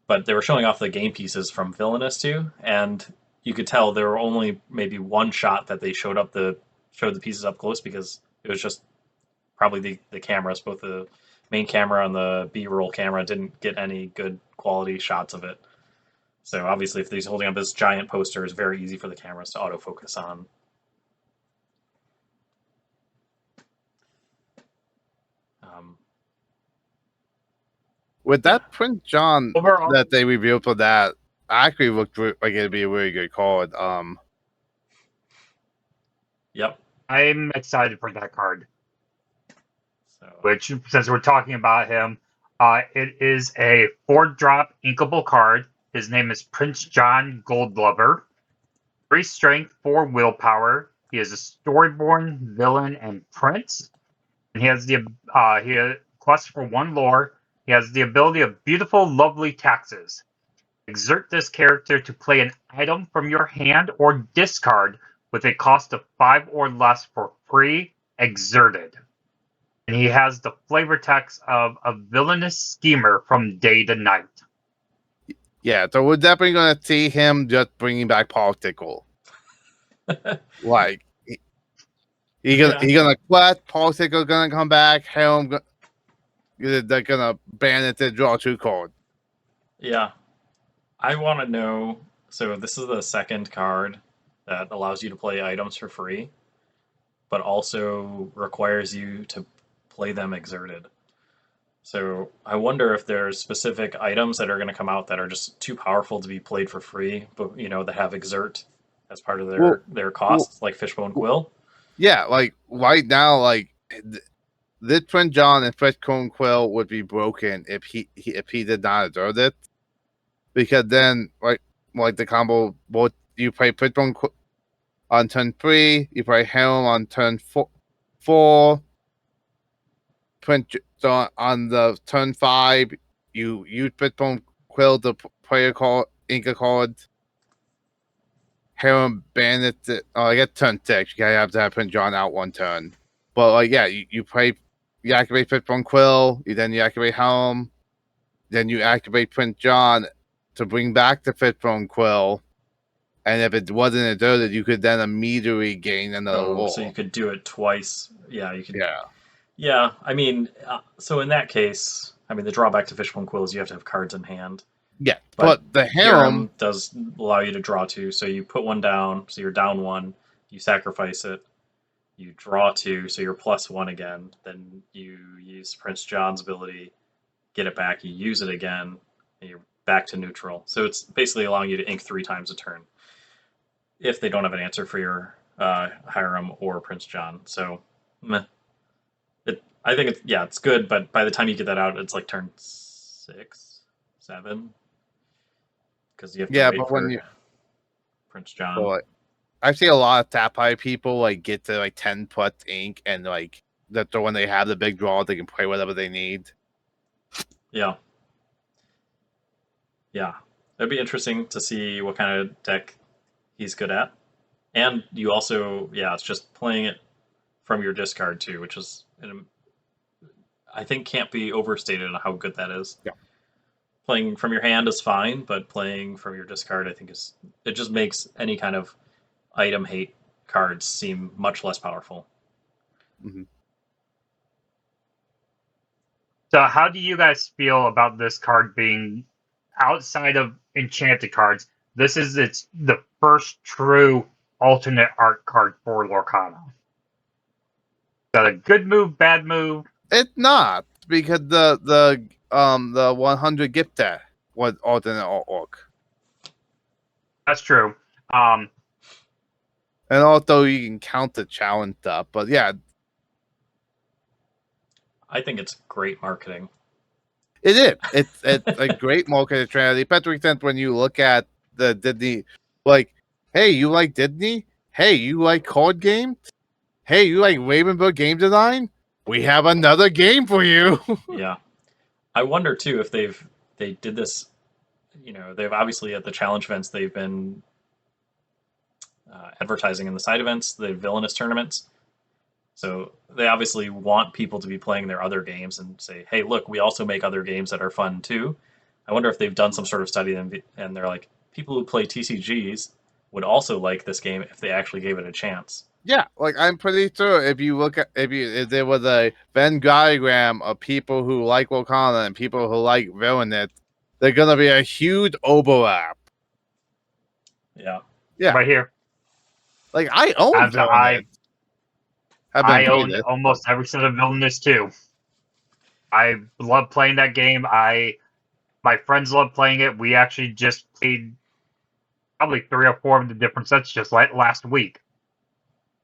But they were showing off the game pieces from Villainous too, and you could tell there were only maybe one shot that they showed the pieces up close because it was just probably the cameras, both the main camera and the B-roll camera, didn't get any good quality shots of it. So obviously, if he's holding up this giant poster, it's very easy for the cameras to autofocus on. with that Prince John Overall, that they revealed for that actually looked like it'd be a really good card. Yep. I'm excited for that card. So Which, since we're talking about him, it is a 4-drop inkable card. His name is Prince John Goldlover. 3 strength, 4 willpower. He is a storyborn villain and prince. And he has he quests for 1 lore. He has the ability of beautiful, lovely taxes. Exert this character to play an item from your hand or discard with a cost of 5 or less for free, exerted. And he has the flavor text of a villainous schemer from day to night. Yeah, so we're definitely gonna see him just bringing back political. Like He gonna quit. Particle gonna come back. Helm, they're gonna ban it to draw 2 cards. Yeah. I want to know. So this is the second card that allows you to play items for free, but also requires you to play them exerted. So I wonder if there's specific items that are going to come out that are just too powerful to be played for free, but that have exert as part of their costs, like Fishbone Quill. Yeah, like right now, like this Twin John and Fishbone Quill would be broken if he did not exert it, because then like the combo, both you play Fishbone Quill on turn 3, you play Helm on turn 4. So on the turn 5, you use Fishbone Quill to play a card, ink a card. Helm Bandit. I get turn 6. You have to have Twin John out 1 turn. But like, yeah, you activate Fishbone Quill. You activate Helm. Then you activate Prince John to bring back the Fishbone Quill. And if it wasn't exerted, you could then immediately gain another roll. So you could do it twice. Yeah, you could. Yeah. Yeah, I mean, so in that case, I mean, the drawback to Fishbone Quill is you have to have cards in hand. Yeah, but the Helm does allow you to draw 2. So you put 1 down, so you're down 1. You sacrifice it. You draw 2, so you're +1 again. Then you use Prince John's ability, get it back. You use it again, and you're back to neutral. So it's basically allowing you to ink 3 times a turn if they don't have an answer for your Hiram or Prince John. So, meh. I think it's good, but by the time you get that out, it's like turn 6, 7, because you have to wait for Prince John. So, like, I see a lot of tap high people like get to like 10 plus ink, and like that's when they have the big draw, they can play whatever they need. Yeah. It'd be interesting to see what kind of deck he's good at, and you also it's just playing it from your discard too, which is I think can't be overstated on how good that is. Yeah. Playing from your hand is fine, but playing from your discard, I think it just makes any kind of item hate cards seem much less powerful. Mm-hmm. So how do you guys feel about this card being outside of enchanted cards? This is the first true alternate art card for Lorcana. Got a good move, bad move? It's not, because the 100 gift that was alternate artwork. That's true. And also you can count the challenge stuff, but yeah. I think it's great marketing. It is. It's a great marketing strategy. Especially since when you look at the Disney, like, hey, you like Disney? Hey, you like card games? Hey, you like Ravenbird game design? We have another game for you. Yeah. I wonder too if they did this, they've obviously at the challenge events, they've been advertising in the side events, the Villainous tournaments. So they obviously want people to be playing their other games and say, hey, look, we also make other games that are fun too. I wonder if they've done some sort of study and they're like, people who play TCGs would also like this game if they actually gave it a chance. Yeah, like I'm pretty sure if you look at if there was a Venn diagram of people who like Lorcana and people who like Villainous, there's gonna be a huge overlap. Yeah. Right here. Like I own Villainous. I own almost every set of Villainous too. I love playing that game. My friends love playing it. We actually just played probably 3 or 4 of the different sets just like last week.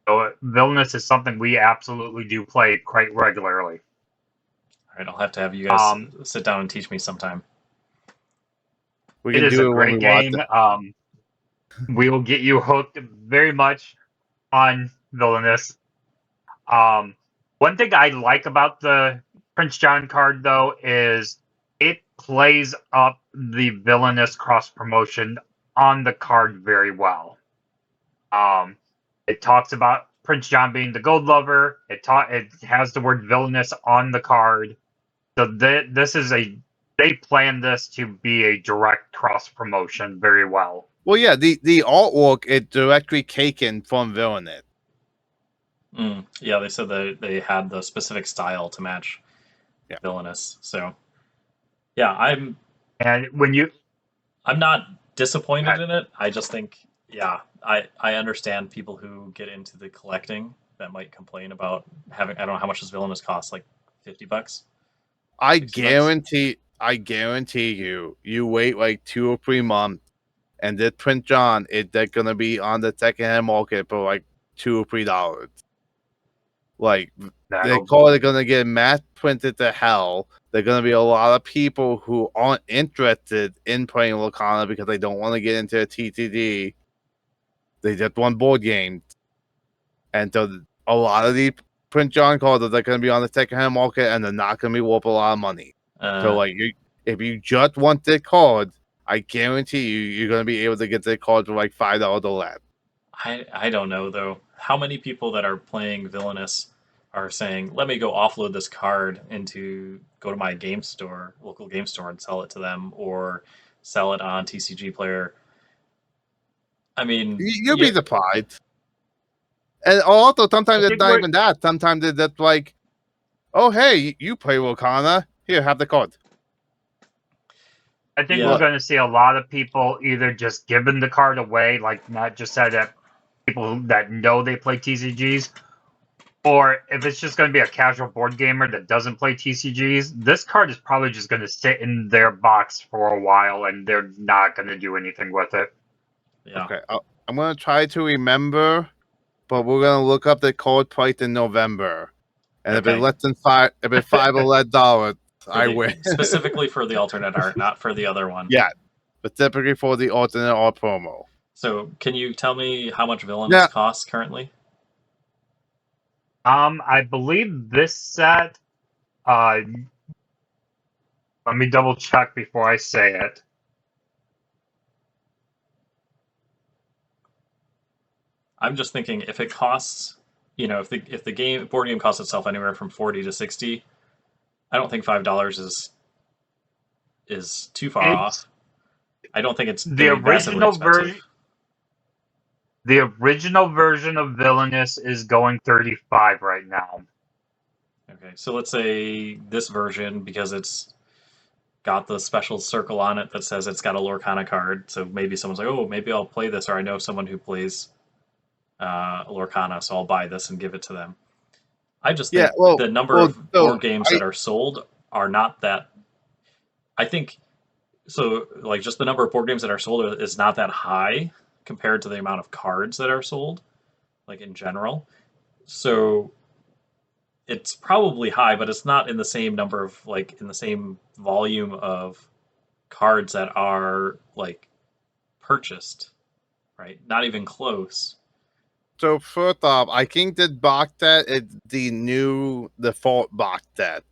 So Villainous is something we absolutely do play quite regularly. All right, I'll have to have you guys sit down and teach me sometime. It is a great game. We will get you hooked very much on Villainous. One thing I like about the Prince John card, though, is it plays up the Villainous cross promotion on the card very well. It talks about Prince John being the gold lover. It has the word Villainous on the card. So they planned this to be a direct cross promotion very well. Well, yeah, the artwork is directly taken from Villainous. Yeah, they said that they had the specific style to match Yeah. Villainous. So yeah, And when you I'm not disappointed in it. I just think, yeah, I understand people who get into the collecting that might complain about having. I don't know how much does Villainous cost, like $50, I $60. guarantee you, you wait like 2 or 3 months, and this print John, they're gonna be on the secondhand market for like $2 or $3. Like they that'll call it gonna get mass printed to hell. There are gonna be a lot of people who aren't interested in playing Lorcana because they don't want to get into a TTD. They just want board games, and so a lot of these print John cards are gonna be on the secondhand market, and they're not gonna be worth a lot of money. So like if you just want the card, I guarantee you're gonna be able to get the card for like $5 or less. I don't know though. How many people that are playing Villainous are saying, "Let me go offload this card into go to my game store, local game store, and sell it to them, or sell it on TCG Player." I mean, You'll be surprised. And also, sometimes I it's think not we're even that. Sometimes it's just like, oh, hey, you play Lorcana. Here, have the card. I think Yeah. we're going to see a lot of people either just giving the card away, like Matt just said, that people that know they play TCGs, or if it's just going to be a casual board gamer that doesn't play TCGs, this card is probably just going to sit in their box for a while, and they're not going to do anything with it. Yeah. Okay, I'm gonna try to remember, but we're gonna look up the card price in November, and if it's Okay. less than $5 or less dollars, I win. Specifically for the alternate art, not for the other one. Yeah, specifically for the alternate art promo. So, can you tell me how much Villainous costs currently? I believe this set. Let me double check before I say it. I'm just thinking if it costs, if the board game costs itself anywhere from 40 to 60, I don't think $5 is too far off. I don't think it's the gonna be massively original expensive. version. The original version of Villainous is going 35 right now. Okay, so let's say this version, because it's got the special circle on it that says it's got a Lorcana card, so maybe someone's like, oh, maybe I'll play this, or I know someone who plays Lorcana, so I'll buy this and give it to them. I just think the number of board games that are sold are not that. I think so. Like just the number of board games that are sold is not that high compared to the amount of cards that are sold, like in general. So it's probably high, but it's not in the same number of in the same volume of cards that are purchased, right? Not even close. So first off, I think this box set is the new default box set.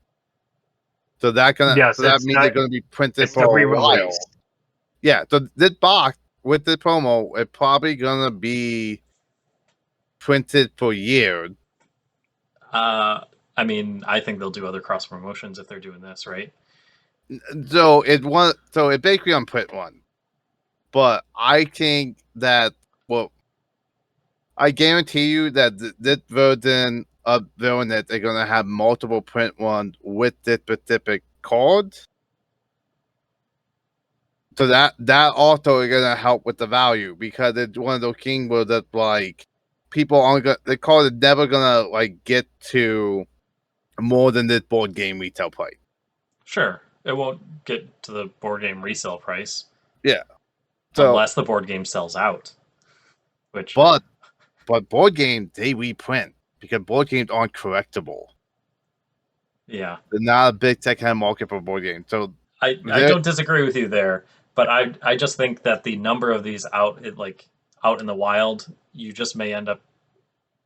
So that means they're gonna be printed for a while. Yeah, so this box with the promo, it's probably gonna be printed for years. I mean, I think they'll do other cross promotions if they're doing this, right? So it's basically on print one. But I think that I guarantee you that this version of Villainous they're gonna have multiple print ones with this specific card. So that also is gonna help with the value because it's one of those things where that people aren't gonna the card is never gonna get to more than this board game retail price. Sure, it won't get to the board game resale price. Yeah, unless the board game sells out. But board games they reprint because board games aren't collectible. Yeah, they're not a big secondhand market for board games. So I don't disagree with you there, but I just think that the number of these out in the wild, you just may end up.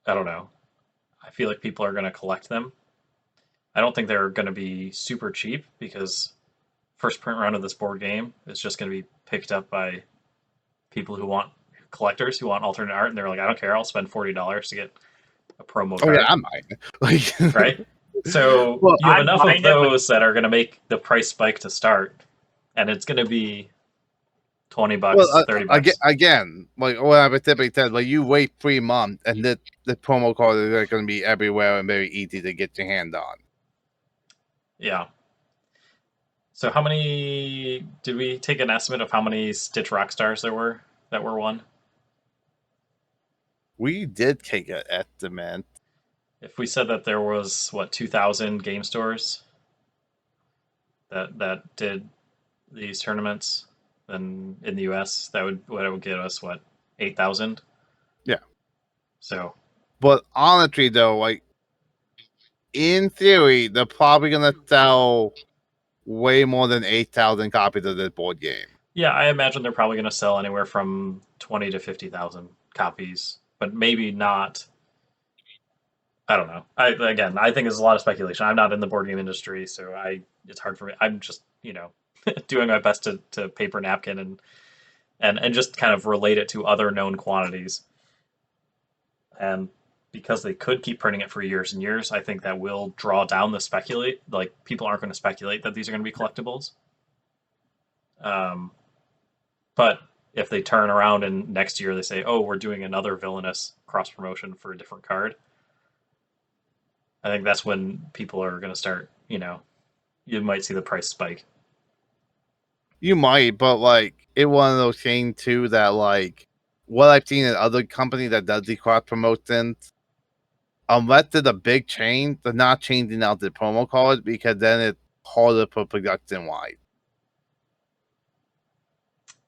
I don't know. I feel like people are going to collect them. I don't think they're going to be super cheap because first print run of this board game is just going to be picked up by people who want collectors who want alternate art, and they're like, I don't care, I'll spend $40 to get a promo card. Oh yeah, I might. Right? So you have enough of those that are going to make the price spike to start, and it's going to be $20, Well, $30. again, like what I've typically said, like you wait 3 months, and the promo code is going to be everywhere and very easy to get your hand on. Yeah. So how many did we take an estimate of how many Stitch Rockstars there were that were won? We did take an estimate. If we said that there was 2,000 game stores that did these tournaments, then in the US that would give us 8,000? Yeah. So But honestly, though, like in theory, they're probably going to sell way more than 8,000 copies of this board game. yeah, I imagine they're probably going to sell anywhere from 20 to 50,000 copies, but maybe not. I don't know. I think it's a lot of speculation. I'm not in the board game industry, so it's hard for me. I'm just doing my best to paper napkin and just kind of relate it to other known quantities. And because they could keep printing it for years and years, I think that will draw down the speculate. Like people aren't going to speculate that these are going to be collectibles. But if they turn around and next year they say, "Oh, we're doing another Villainous cross promotion for a different card," I think that's when people are going to start. You might see the price spike. You might, but like it one of those things too that like what I've seen in other companies that does the cross promotions, unless it's a big change, they're not changing out the promo code because then it's harder for production wise.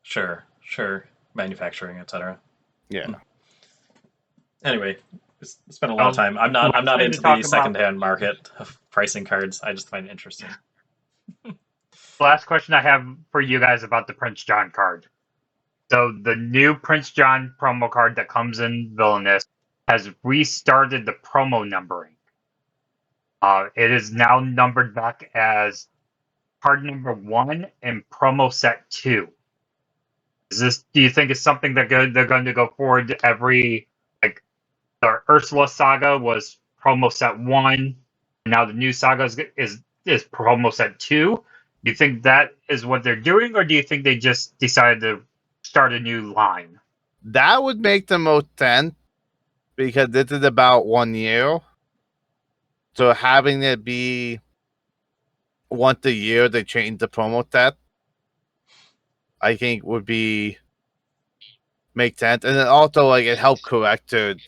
Sure, manufacturing, etc. Yeah. Anyway, spent a lot of time. I'm not into the secondhand market of pricing cards. I just find it interesting. Last question I have for you guys about the Prince John card. So the new Prince John promo card that comes in Villainous has restarted the promo numbering. It is now numbered back as card number 1 and promo set 2. Do you think it's something that they're going to go forward every, like the Ursula saga was promo set 1, and now the new saga is promo set 2? Do you think that is what they're doing, or do you think they just decided to start a new line? That would make the most sense because this is about 1 year. So having it be once a year they change the promo set, I think would make sense. And then also like it helped collectors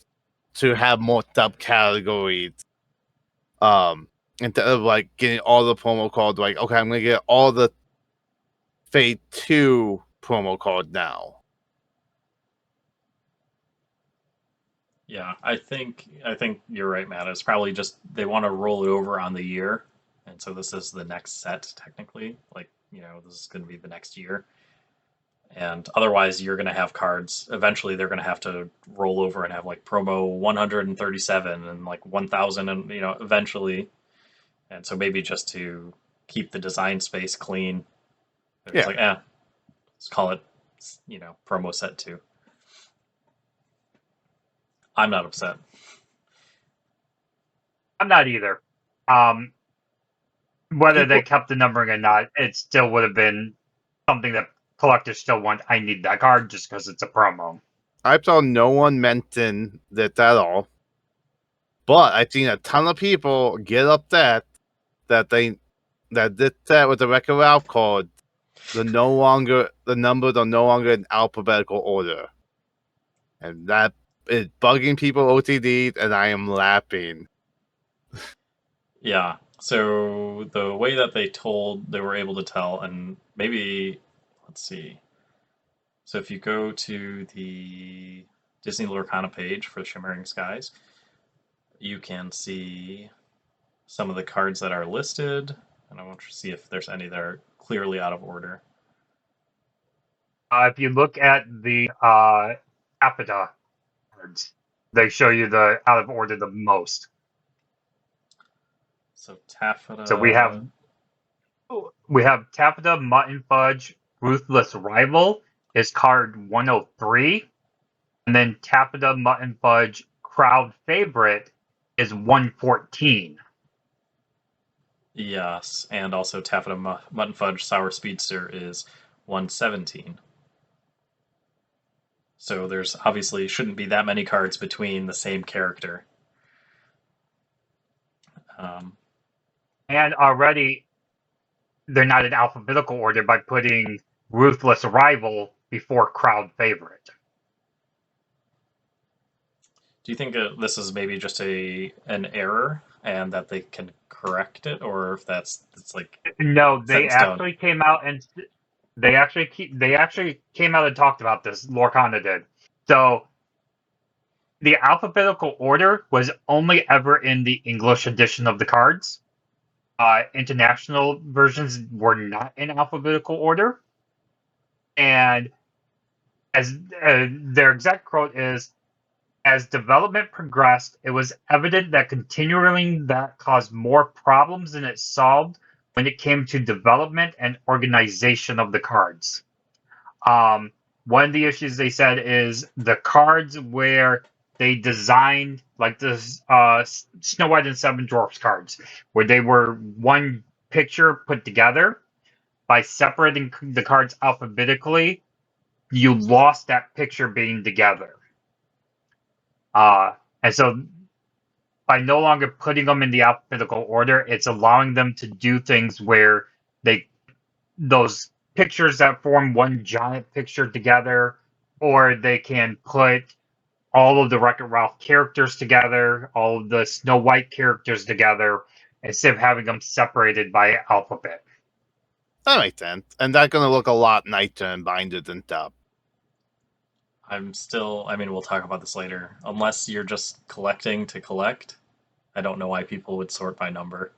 to have more subcategories. Instead of like getting all the promo codes, like, okay, I'm gonna get all the Fate 2 promo code now. Yeah, I think you're right, Matt. It's probably just they want to roll it over on the year, and so this is the next set technically. Like this is going to be the next year, and otherwise you're going to have cards. Eventually, they're going to have to roll over and have like promo 137 and like 1,000, and eventually, and so maybe just to keep the design space clean, it's like let's call it promo set 2. I'm not upset. I'm not either. Whether they kept the numbering or not, it still would have been something that collectors still want. I need that card just because it's a promo. I saw no one mention that at all. But I've seen a ton of people get upset that this set with the record Ralph card, the numbers are no longer in alphabetical order. And that is bugging people OCD, and I am laughing. Yeah. So the way that they were able to tell, and maybe, let's see. So if you go to the Disney Lorcana page for Shimmering Skies, you can see some of the cards that are listed, and I want to see if there's any that are clearly out of order. If you look at the Apida cards, they show you the out of order the most. So Taffeta. So we have Taffeta, Mutton Fudge, Ruthless Rival is card 103, and then Taffeta, Mutton Fudge, Crowd Favorite is 114. Yes, and also Taffeta Mutton Fudge Sour Speedster is 117. So there's obviously shouldn't be that many cards between the same character. And already they're not in alphabetical order by putting Ruthless Rival before Crowd Favorite. Do you think this is maybe just an error and that they can correct it, or if it's like No, set they in stone? actually came out and they actually came out and talked about this. Lorcana did. So the alphabetical order was only ever in the English edition of the cards. International versions were not in alphabetical order, and as their exact quote is, as development progressed, it was evident that continuing that caused more problems than it solved when it came to development and organization of the cards. One of the issues they said is the cards where they designed, like the Snow White and Seven Dwarfs cards, where they were one picture put together. By separating the cards alphabetically, you lost that picture being together. And so by no longer putting them in the alphabetical order, it's allowing them to do things where those pictures that form one giant picture together, or they can put all of the Wreck-It Ralph characters together, all of the Snow White characters together, instead of having them separated by alphabet. That makes sense. And that's going to look a lot nicer and binded and stuff. I mean, we'll talk about this later. Unless you're just collecting to collect, I don't know why people would sort by number.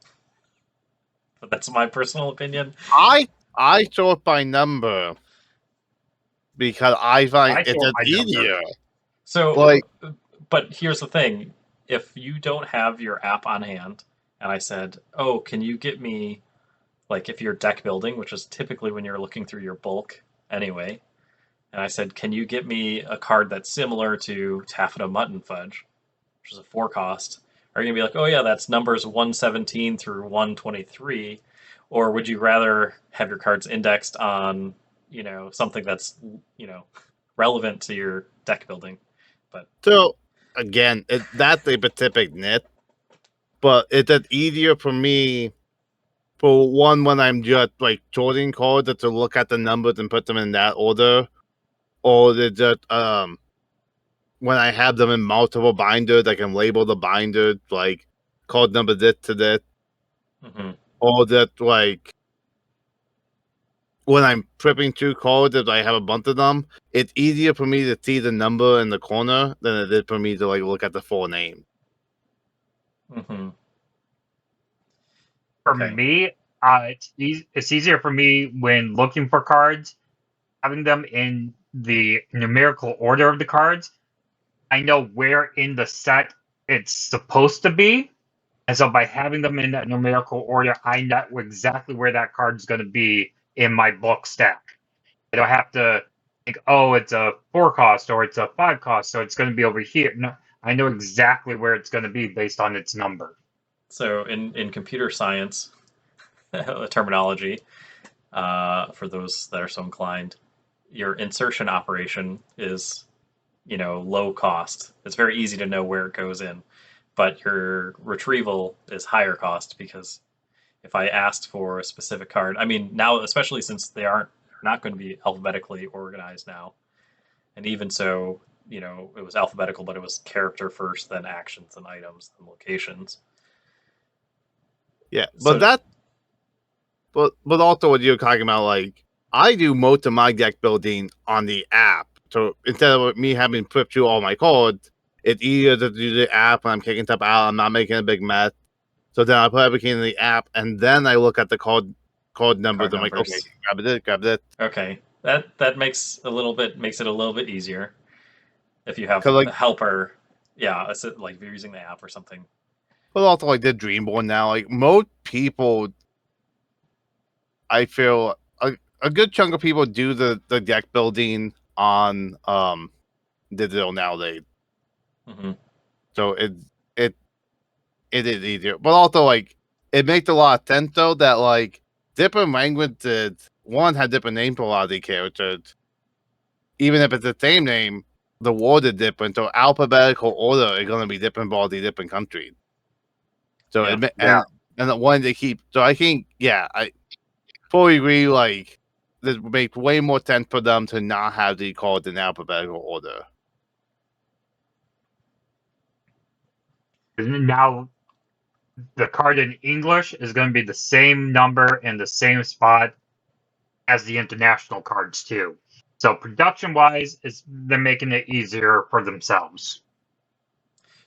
But that's my personal opinion. I sort by number because I find it's easier. So, but here's the thing. If you don't have your app on hand, and I said, oh, can you get me, like if you're deck building, which is typically when you're looking through your bulk anyway, and I said, can you get me a card that's similar to Taffeta Mutton Fudge, which is a 4-cost? Are you going to be like, oh yeah, that's numbers 117 through 123? Or would you rather have your cards indexed on, something that's, relevant to your deck building? But so again, that's a specific nit, but it's easier for me for one when I'm just like sorting cards to look at the numbers and put them in that order, or it's just when I have them in multiple binders, I can label the binders like card number this to this, or that like when I'm flipping through cards, if I have a bunch of them, it's easier for me to see the number in the corner than it is for me to like look at the full name. For me, it's easier for me when looking for cards, having them in the numerical order of the cards. I know where in the set it's supposed to be, and so by having them in that numerical order, I know exactly where that card's going to be in my book stack. I don't have to think, oh, it's a 4-cost or it's a 5-cost, so it's going to be over here. No, I know exactly where it's going to be based on its number. So in computer science terminology, for those that are so inclined, your insertion operation is, low cost. It's very easy to know where it goes in, but your retrieval is higher cost because if I asked for a specific card, I mean, now, especially since they're not going to be alphabetically organized now, and even so, it was alphabetical, but it was character first, then actions and items and locations. Yeah, but but also what you're talking about, like I do most of my deck building on the app. So instead of me having to flip through all my cards, it's easier to do the app when I'm kicking stuff out. I'm not making a big mess. So then I put everything in the app, and then I look at the card numbers. I'm like, okay, grab this. Okay, that makes it a little bit easier if you have a helper. Yeah, it's like if you're using the app or something. But also, like the Dreamborn now, like most people, I feel a good chunk of people do the deck building on digital nowadays. So it is easier, but also like it makes a lot of sense though that like different languages had different names for a lot of the characters, even if it's the same name. the order different, so alphabetical order is gonna be different for all the different countries. So and the one they keep. So I think I fully agree. Like, it makes way more sense for them to not have the cards in alphabetical order. Now, the card in English is going to be the same number in the same spot as the international cards too. So production-wise, they're making it easier for themselves.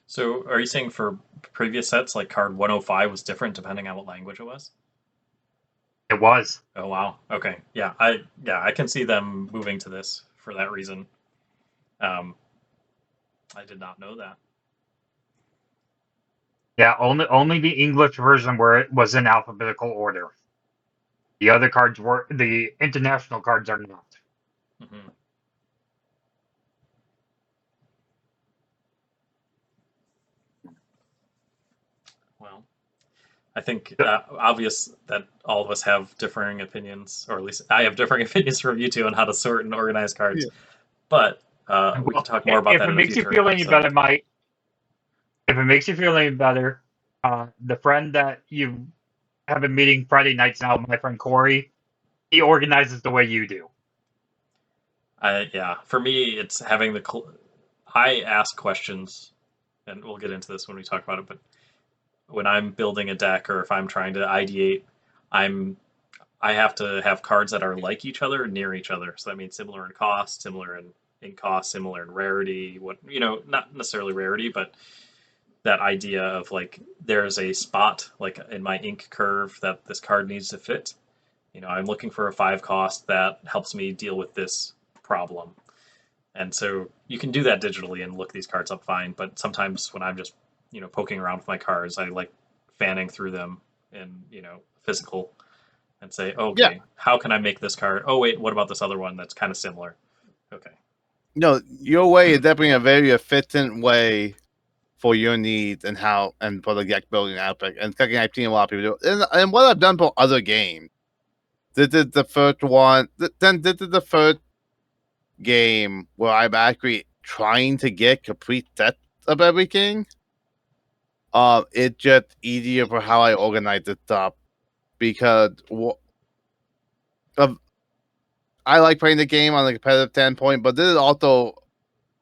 So are you saying for previous sets, like card 105 was different depending on what language it was? It was. Oh wow. Okay. Yeah. I can see them moving to this for that reason. I did not know that. Yeah, only the English version where it was in alphabetical order. The other cards were the international cards are not. Mm-hmm. Well, I think obvious that all of us have differing opinions, or at least I have differing opinions from you two on how to sort and organize cards. Yeah. But we can talk more about If that it in a makes you future feel any episode. better, Mike. If it makes you feel any better, the friend that you have been meeting Friday nights now, my friend Corey, he organizes the way you do. For me, it's having I ask questions, and we'll get into this when we talk about it. But when I'm building a deck, or if I'm trying to ideate, I have to have cards that are like each other, near each other. So that means similar in cost, similar in cost, similar in rarity. Not necessarily rarity, but that idea of like there's a spot like in my ink curve that this card needs to fit. I'm looking for a 5 cost that helps me deal with this problem. And so you can do that digitally and look these cards up fine, but sometimes when I'm just, poking around with my cards, I like fanning through them in, physical and say, okay, how can I make this card? Oh, wait, what about this other one that's kind of similar? Okay. No, your way is definitely a very efficient way for your needs and for the deck building aspect. And something I've seen a lot of people do. And what I've done for other games. This is the first one. Then this is the first game where I'm actually trying to get complete sets of everything. It's just easier for how I organize this stuff because I like playing the game on a competitive standpoint, but this is also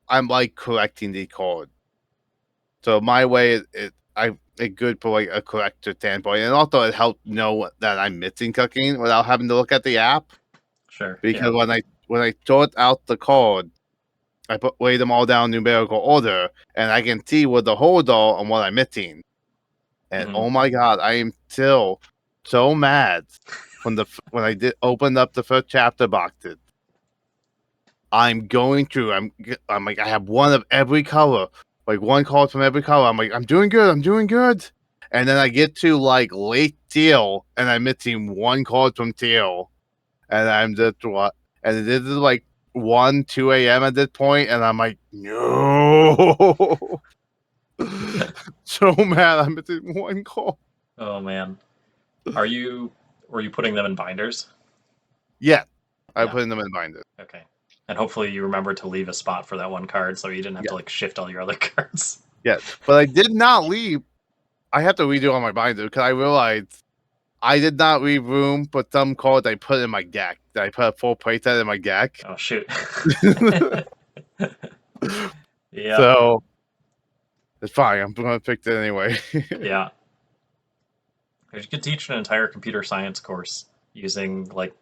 I'm like collecting the cards. So my way it's good for like a collector standpoint, and also it helps know that I'm missing cooking without having to look at the app. Sure. Because when I sort out the card, I lay them all down in numerical order, and I can see what the holes are and what I'm missing. And oh my god, I am still so mad when I did open up the first chapter boxes. I'm going through. I'm like I have one of every color, like one card from every color. I'm like I'm doing good. And then I get to like late teal, and I'm missing one card from teal, and I'm just what? And this is like 2 a.m. at this point, and I'm like no, so mad. I'm missing one card. Oh man, were you putting them in binders? Yeah, I'm putting them in binders. Okay. And hopefully you remember to leave a spot for that one card so you didn't have to like shift all your other cards. Yeah, but I did not leave. I have to redo all my binders because I realized I did not leave room for some cards I put in my deck. I put a full playset in my deck. Oh shoot. Yeah. So it's fine. I'm gonna fix it anyway. Yeah. You could teach an entire computer science course using like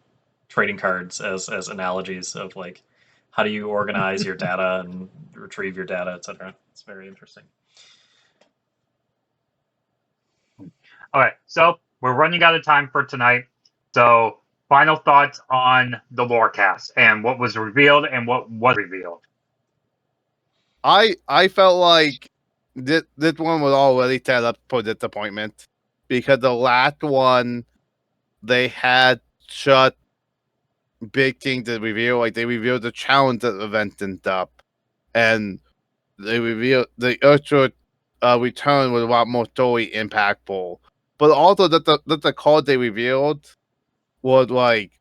trading cards as analogies of like how do you organize your data and retrieve your data, etc. It's very interesting. All right, so we're running out of time for tonight. So final thoughts on the Lorecast and what was revealed and what was revealed. I felt like this one was already set up for disappointment because the last one they had shut big things to reveal. Like they revealed the challenge event and stuff, and they revealed the Earthshot return was a lot more story impactful. But also that the card they revealed was like,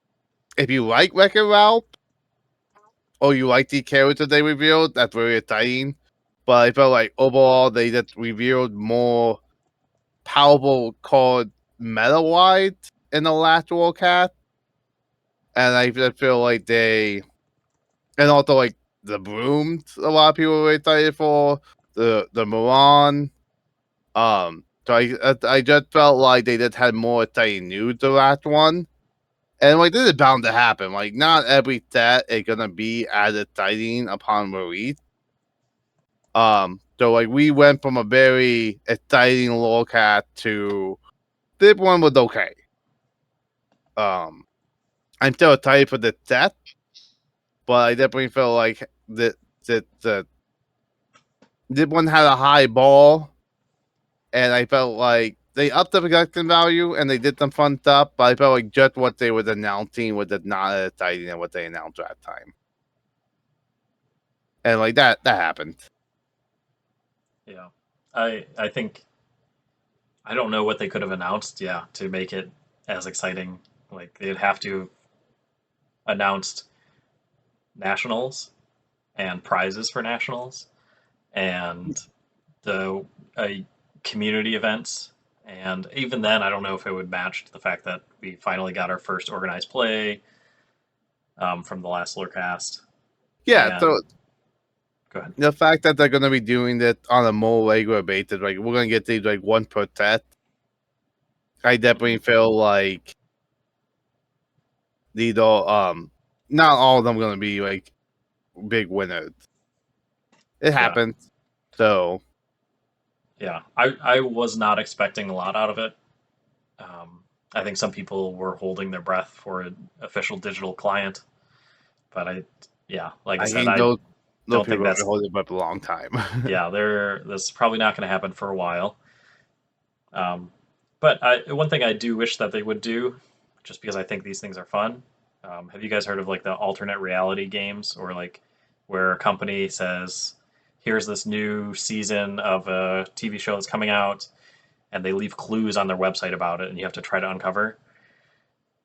if you like Wreck-It Ralph, oh, you like the character they revealed? That's very exciting. But I felt like overall they just revealed more powerful card meta-wise in the last Lorecast. And I just feel like they, and also like the brooms, a lot of people were excited for the Milan. So I just felt like they just had more exciting news the last one, and like this is bound to happen. Like not every set is gonna be as exciting upon release. So like we went from a very exciting Lorecast to this one was okay. I'm still excited for the set, but I definitely felt like that this one had a high ball, and I felt like they upped the production value and they did some fun stuff, but I felt like just what they was announcing was just not as exciting than what they announced last time. And like that happened. Yeah. I think I don't know what they could have announced, to make it as exciting. Like they'd have to have announced nationals and prizes for nationals and the community events. And even then, I don't know if it would match the fact that we finally got our first organized play from the last Lorecast. Yeah, And so go ahead. the fact that they're gonna be doing it on a more regular basis, like we're gonna get these like one per set. I definitely feel like these all not all of them gonna be like big winners. It happens. So Yeah, I was not expecting a lot out of it. I think some people were holding their breath for an official digital client, but like I said, think I those don't people think have that's been holding up a long time. that's probably not going to happen for a while. But one thing I do wish that they would do, just because I think these things are fun. Have you guys heard of like the alternate reality games, or like where a company says, "Here's this new season of a TV show that's coming out," and they leave clues on their website about it, and you have to try to uncover.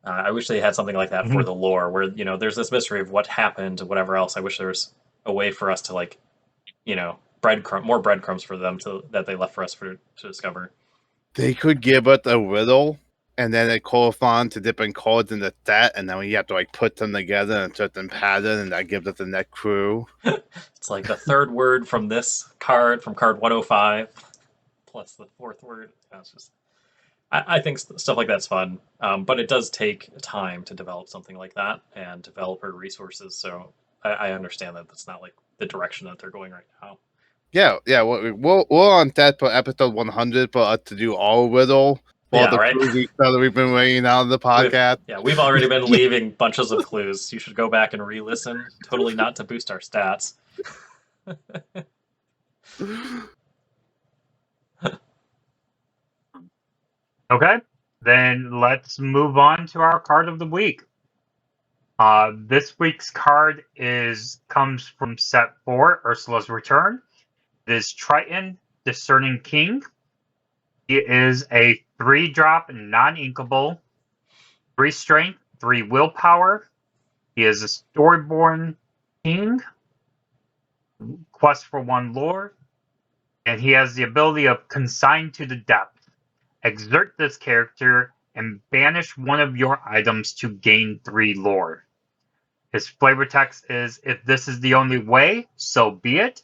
I wish they had something like that for the lore, where there's this mystery of what happened, whatever else. I wish there was a way for us to like, more breadcrumbs for them that they left for us to discover. They could give us a riddle, and then it corresponds to different cards in the set, and then we have to like put them together in a certain pattern, and that gives us the next clue. It's like the third word from this card, from card 105, plus the fourth word. It's just, I think stuff like that's fun, but it does take time to develop something like that and developer resources. So I understand that that's not like the direction that they're going right now. Yeah. We're on set for episode 100 for us to do all riddle. All the right. clues that we've been waiting out of the podcast. We've already been leaving bunches of clues. You should go back and re-listen. Totally not to boost our stats. Okay, then let's move on to our card of the week. This week's card comes from set 4, Ursula's Return. It is Triton, Discerning King. He is a 3-drop non-inkable, 3 strength, 3 willpower. He is a Storyborn King, quest for 1 lore, and he has the ability of Consign to the Depth. Exert this character and banish one of your items to gain 3 lore. His flavor text is, if this is the only way, so be it.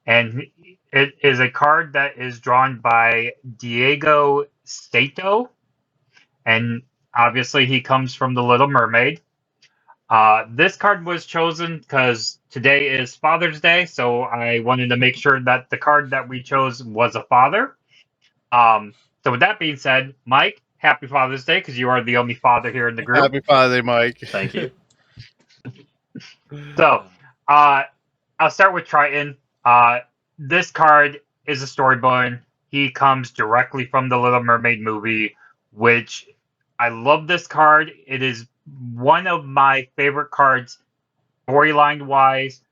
And it is a card that is drawn by Diego Sato. And obviously he comes from The Little Mermaid. This card was chosen because today is Father's Day, so I wanted to make sure that the card that we chose was a father. So with that being said, Mike, happy Father's Day, because you are the only father here in the group. Happy Father's Day, Mike. Thank you. So, I'll start with Triton. This card is a storyboard. He comes directly from the Little Mermaid movie, which I love this card. It is one of my favorite cards, storyline-wise.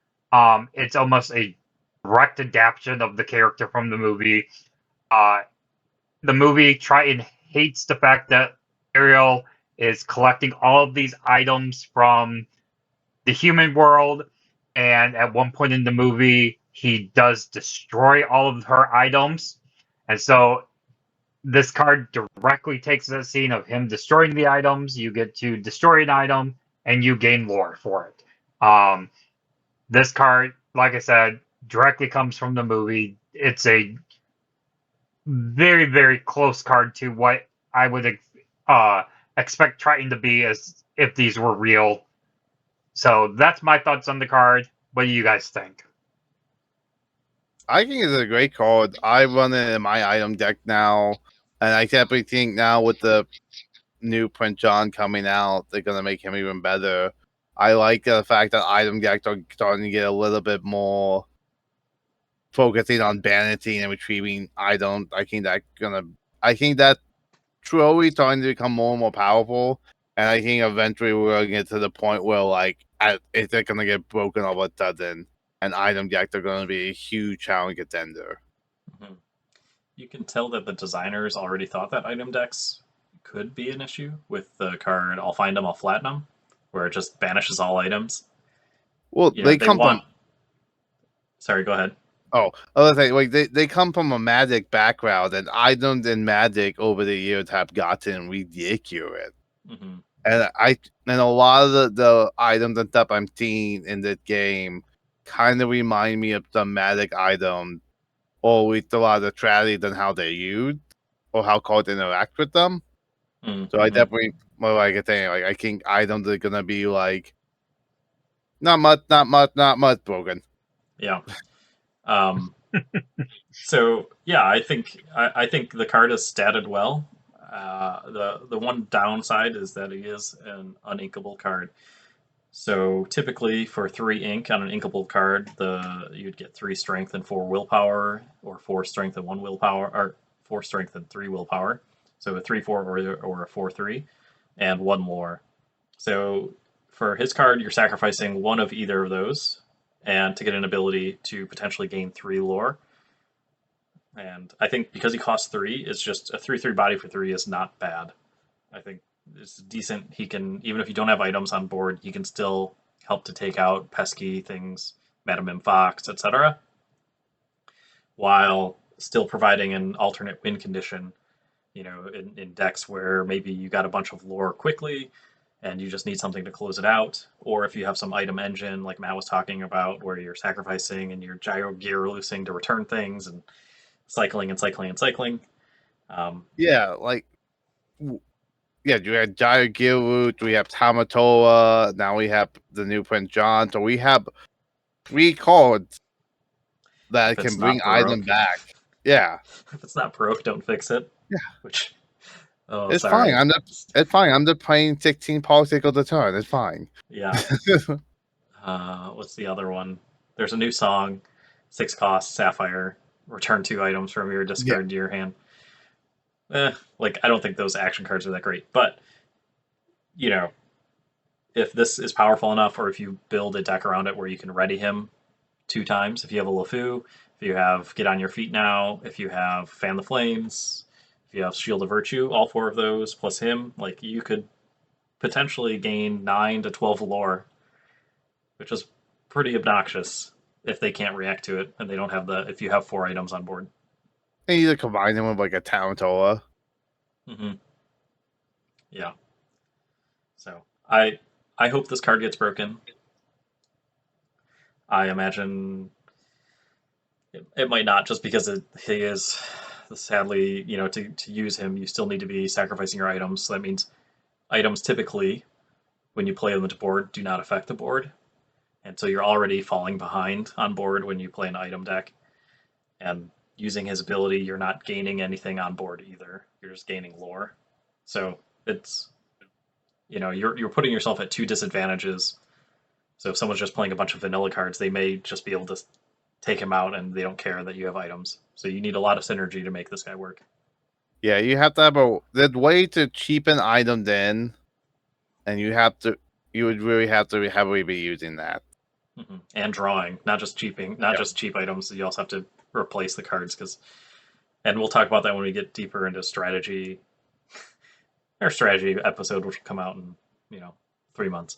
It's almost a direct adaptation of the character from the movie. The movie, Triton hates the fact that Ariel is collecting all of these items from the human world, and at one point in the movie, he does destroy all of her items. And so this card directly takes the scene of him destroying the items. You get to destroy an item, and you gain lore for it. This card, like I said, directly comes from the movie. It's a very, very close card to what I would expect Triton to be as if these were real. So that's my thoughts on the card. What do you guys think? I think it's a great card. I run it in my item deck now, and I definitely think now with the new Prince John coming out, they're gonna make him even better. I like the fact that item decks are starting to get a little bit more focusing on banishing and retrieving items. I think that slowly starting to become more and more powerful, and I think eventually we're gonna get to the point where it's gonna get broken all of a sudden, and item decks are gonna be a huge challenge contender. Mm-hmm. You can tell that the designers already thought that item decks could be an issue with the card I'll Find 'em, I'll Flatten 'em, where it just banishes all items. Well, You know, they they come want. from Sorry, go ahead. other thing, like they come from a magic background, and items in magic over the years have gotten ridiculous. Mm-hmm. And a lot of the items and stuff I'm seeing in this game kind of remind me of some magic items, or with a lot of the strategies and how they're used, or how cards interact with them. Mm-hmm. So I definitely, well, like I say, like I think items are gonna be like not much broken. Yeah. Um, so yeah, I think the card is statted well. The one downside is that it is an uninkable card. So typically for 3 ink on an inkable card, you'd get 3 strength and 4 willpower, or 4 strength and 1 willpower, or 4 strength and 3 willpower. So a 3/4 or a 4/3, and 1 lore. So for his card, you're sacrificing one of either of those, and to get an ability to potentially gain 3 lore. And I think because he costs 3, it's just a 3/3 body for 3 is not bad. I think it's decent. He can, even if you don't have items on board, he can still help to take out pesky things, Madam M. Fox, etc., while still providing an alternate win condition. You know, in decks where maybe you got a bunch of lore quickly and you just need something to close it out, or if you have some item engine like Matt was talking about, where you're sacrificing and you're gyro gear loosing to return things and cycling and cycling and cycling. Yeah, yeah, we had Gyro Root, we have Tamatoa, now we have the new Prince John, so we have 3 cards that If it's can bring not item broke, back. Yeah. if it's not broke, don't fix it. Yeah. Which, oh, It's fine. sorry. It's fine. I'm just playing 16 particles a turn. It's fine. Yeah. What's the other one? There's a new song, 6 cost, Sapphire. Return 2 items from your discard to your hand. Like, I don't think those action cards are that great. But, you know, if this is powerful enough, or if you build a deck around it where you can ready him 2 times, if you have a LeFou, if you have Get on Your Feet Now, if you have Fan the Flames, if you have Shield of Virtue, all 4 of those plus him, like, you could potentially gain 9 to 12 lore, which is pretty obnoxious if they can't react to it and they don't have if you have 4 items on board. And either combine them with like a Tamatoa. Mm-hmm. Yeah. So I hope this card gets broken. I imagine it might not, just because he is, sadly, you know, to use him, you still need to be sacrificing your items. So that means items typically, when you play on the board, do not affect the board. And so you're already falling behind on board when you play an item deck. And using his ability, you're not gaining anything on board either. You're just gaining lore. So it's, you know, you're putting yourself at 2 disadvantages. So if someone's just playing a bunch of vanilla cards, they may just be able to take him out and they don't care that you have items. So you need a lot of synergy to make this guy work. Yeah, you have to have the way to cheapen items in, and you would really have to heavily be using that. Mm-hmm. And drawing, not just just cheap items. You also have to replace the cards, and we'll talk about that when we get deeper into strategy. Our strategy episode, which will come out in 3 months.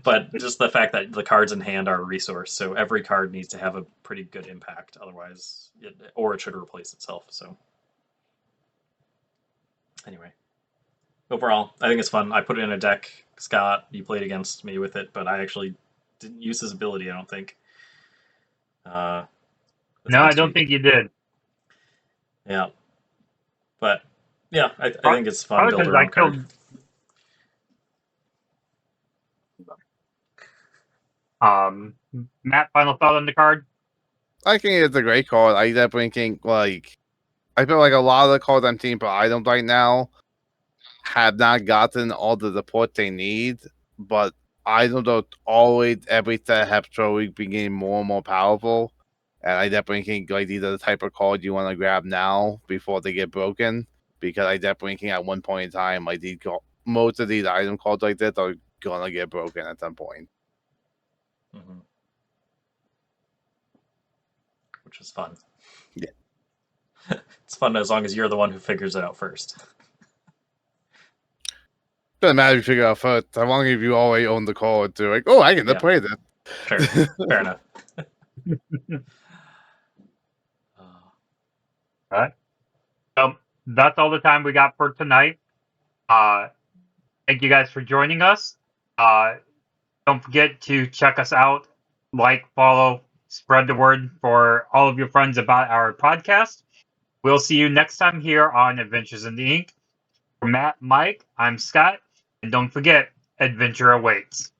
But just the fact that the cards in hand are a resource, so every card needs to have a pretty good impact. Otherwise, it should replace itself. So anyway, overall, I think it's fun. I put it in a deck. Scott, you played against me with it, but I actually didn't use his ability. I don't think. No, I don't think you did. Yeah, but yeah, I think it's fun. Build Because your own card. Matt, final thought on the card? I think it's a great card. I definitely think I feel like a lot of the cards I'm seeing for items right now have not gotten all the support they need, but items don't always every set have slowly been getting more and more powerful. And I definitely think these are the type of cards you want to grab now before they get broken. Because I definitely think at one point in time, most of these item cards like this are gonna get broken at some point. Mm-hmm. Which is fun. Yeah. It's fun as long as you're the one who figures it out first. Doesn't matter if you figure out first. As long as you already own the card to I can play this. Sure. Fair enough. All right. So that's all the time we got for tonight. Thank you guys for joining us. Don't forget to check us out, like, follow, spread the word for all of your friends about our podcast. We'll see you next time here on Adventures in the Ink. For Matt, Mike, I'm Scott, and don't forget, adventure awaits.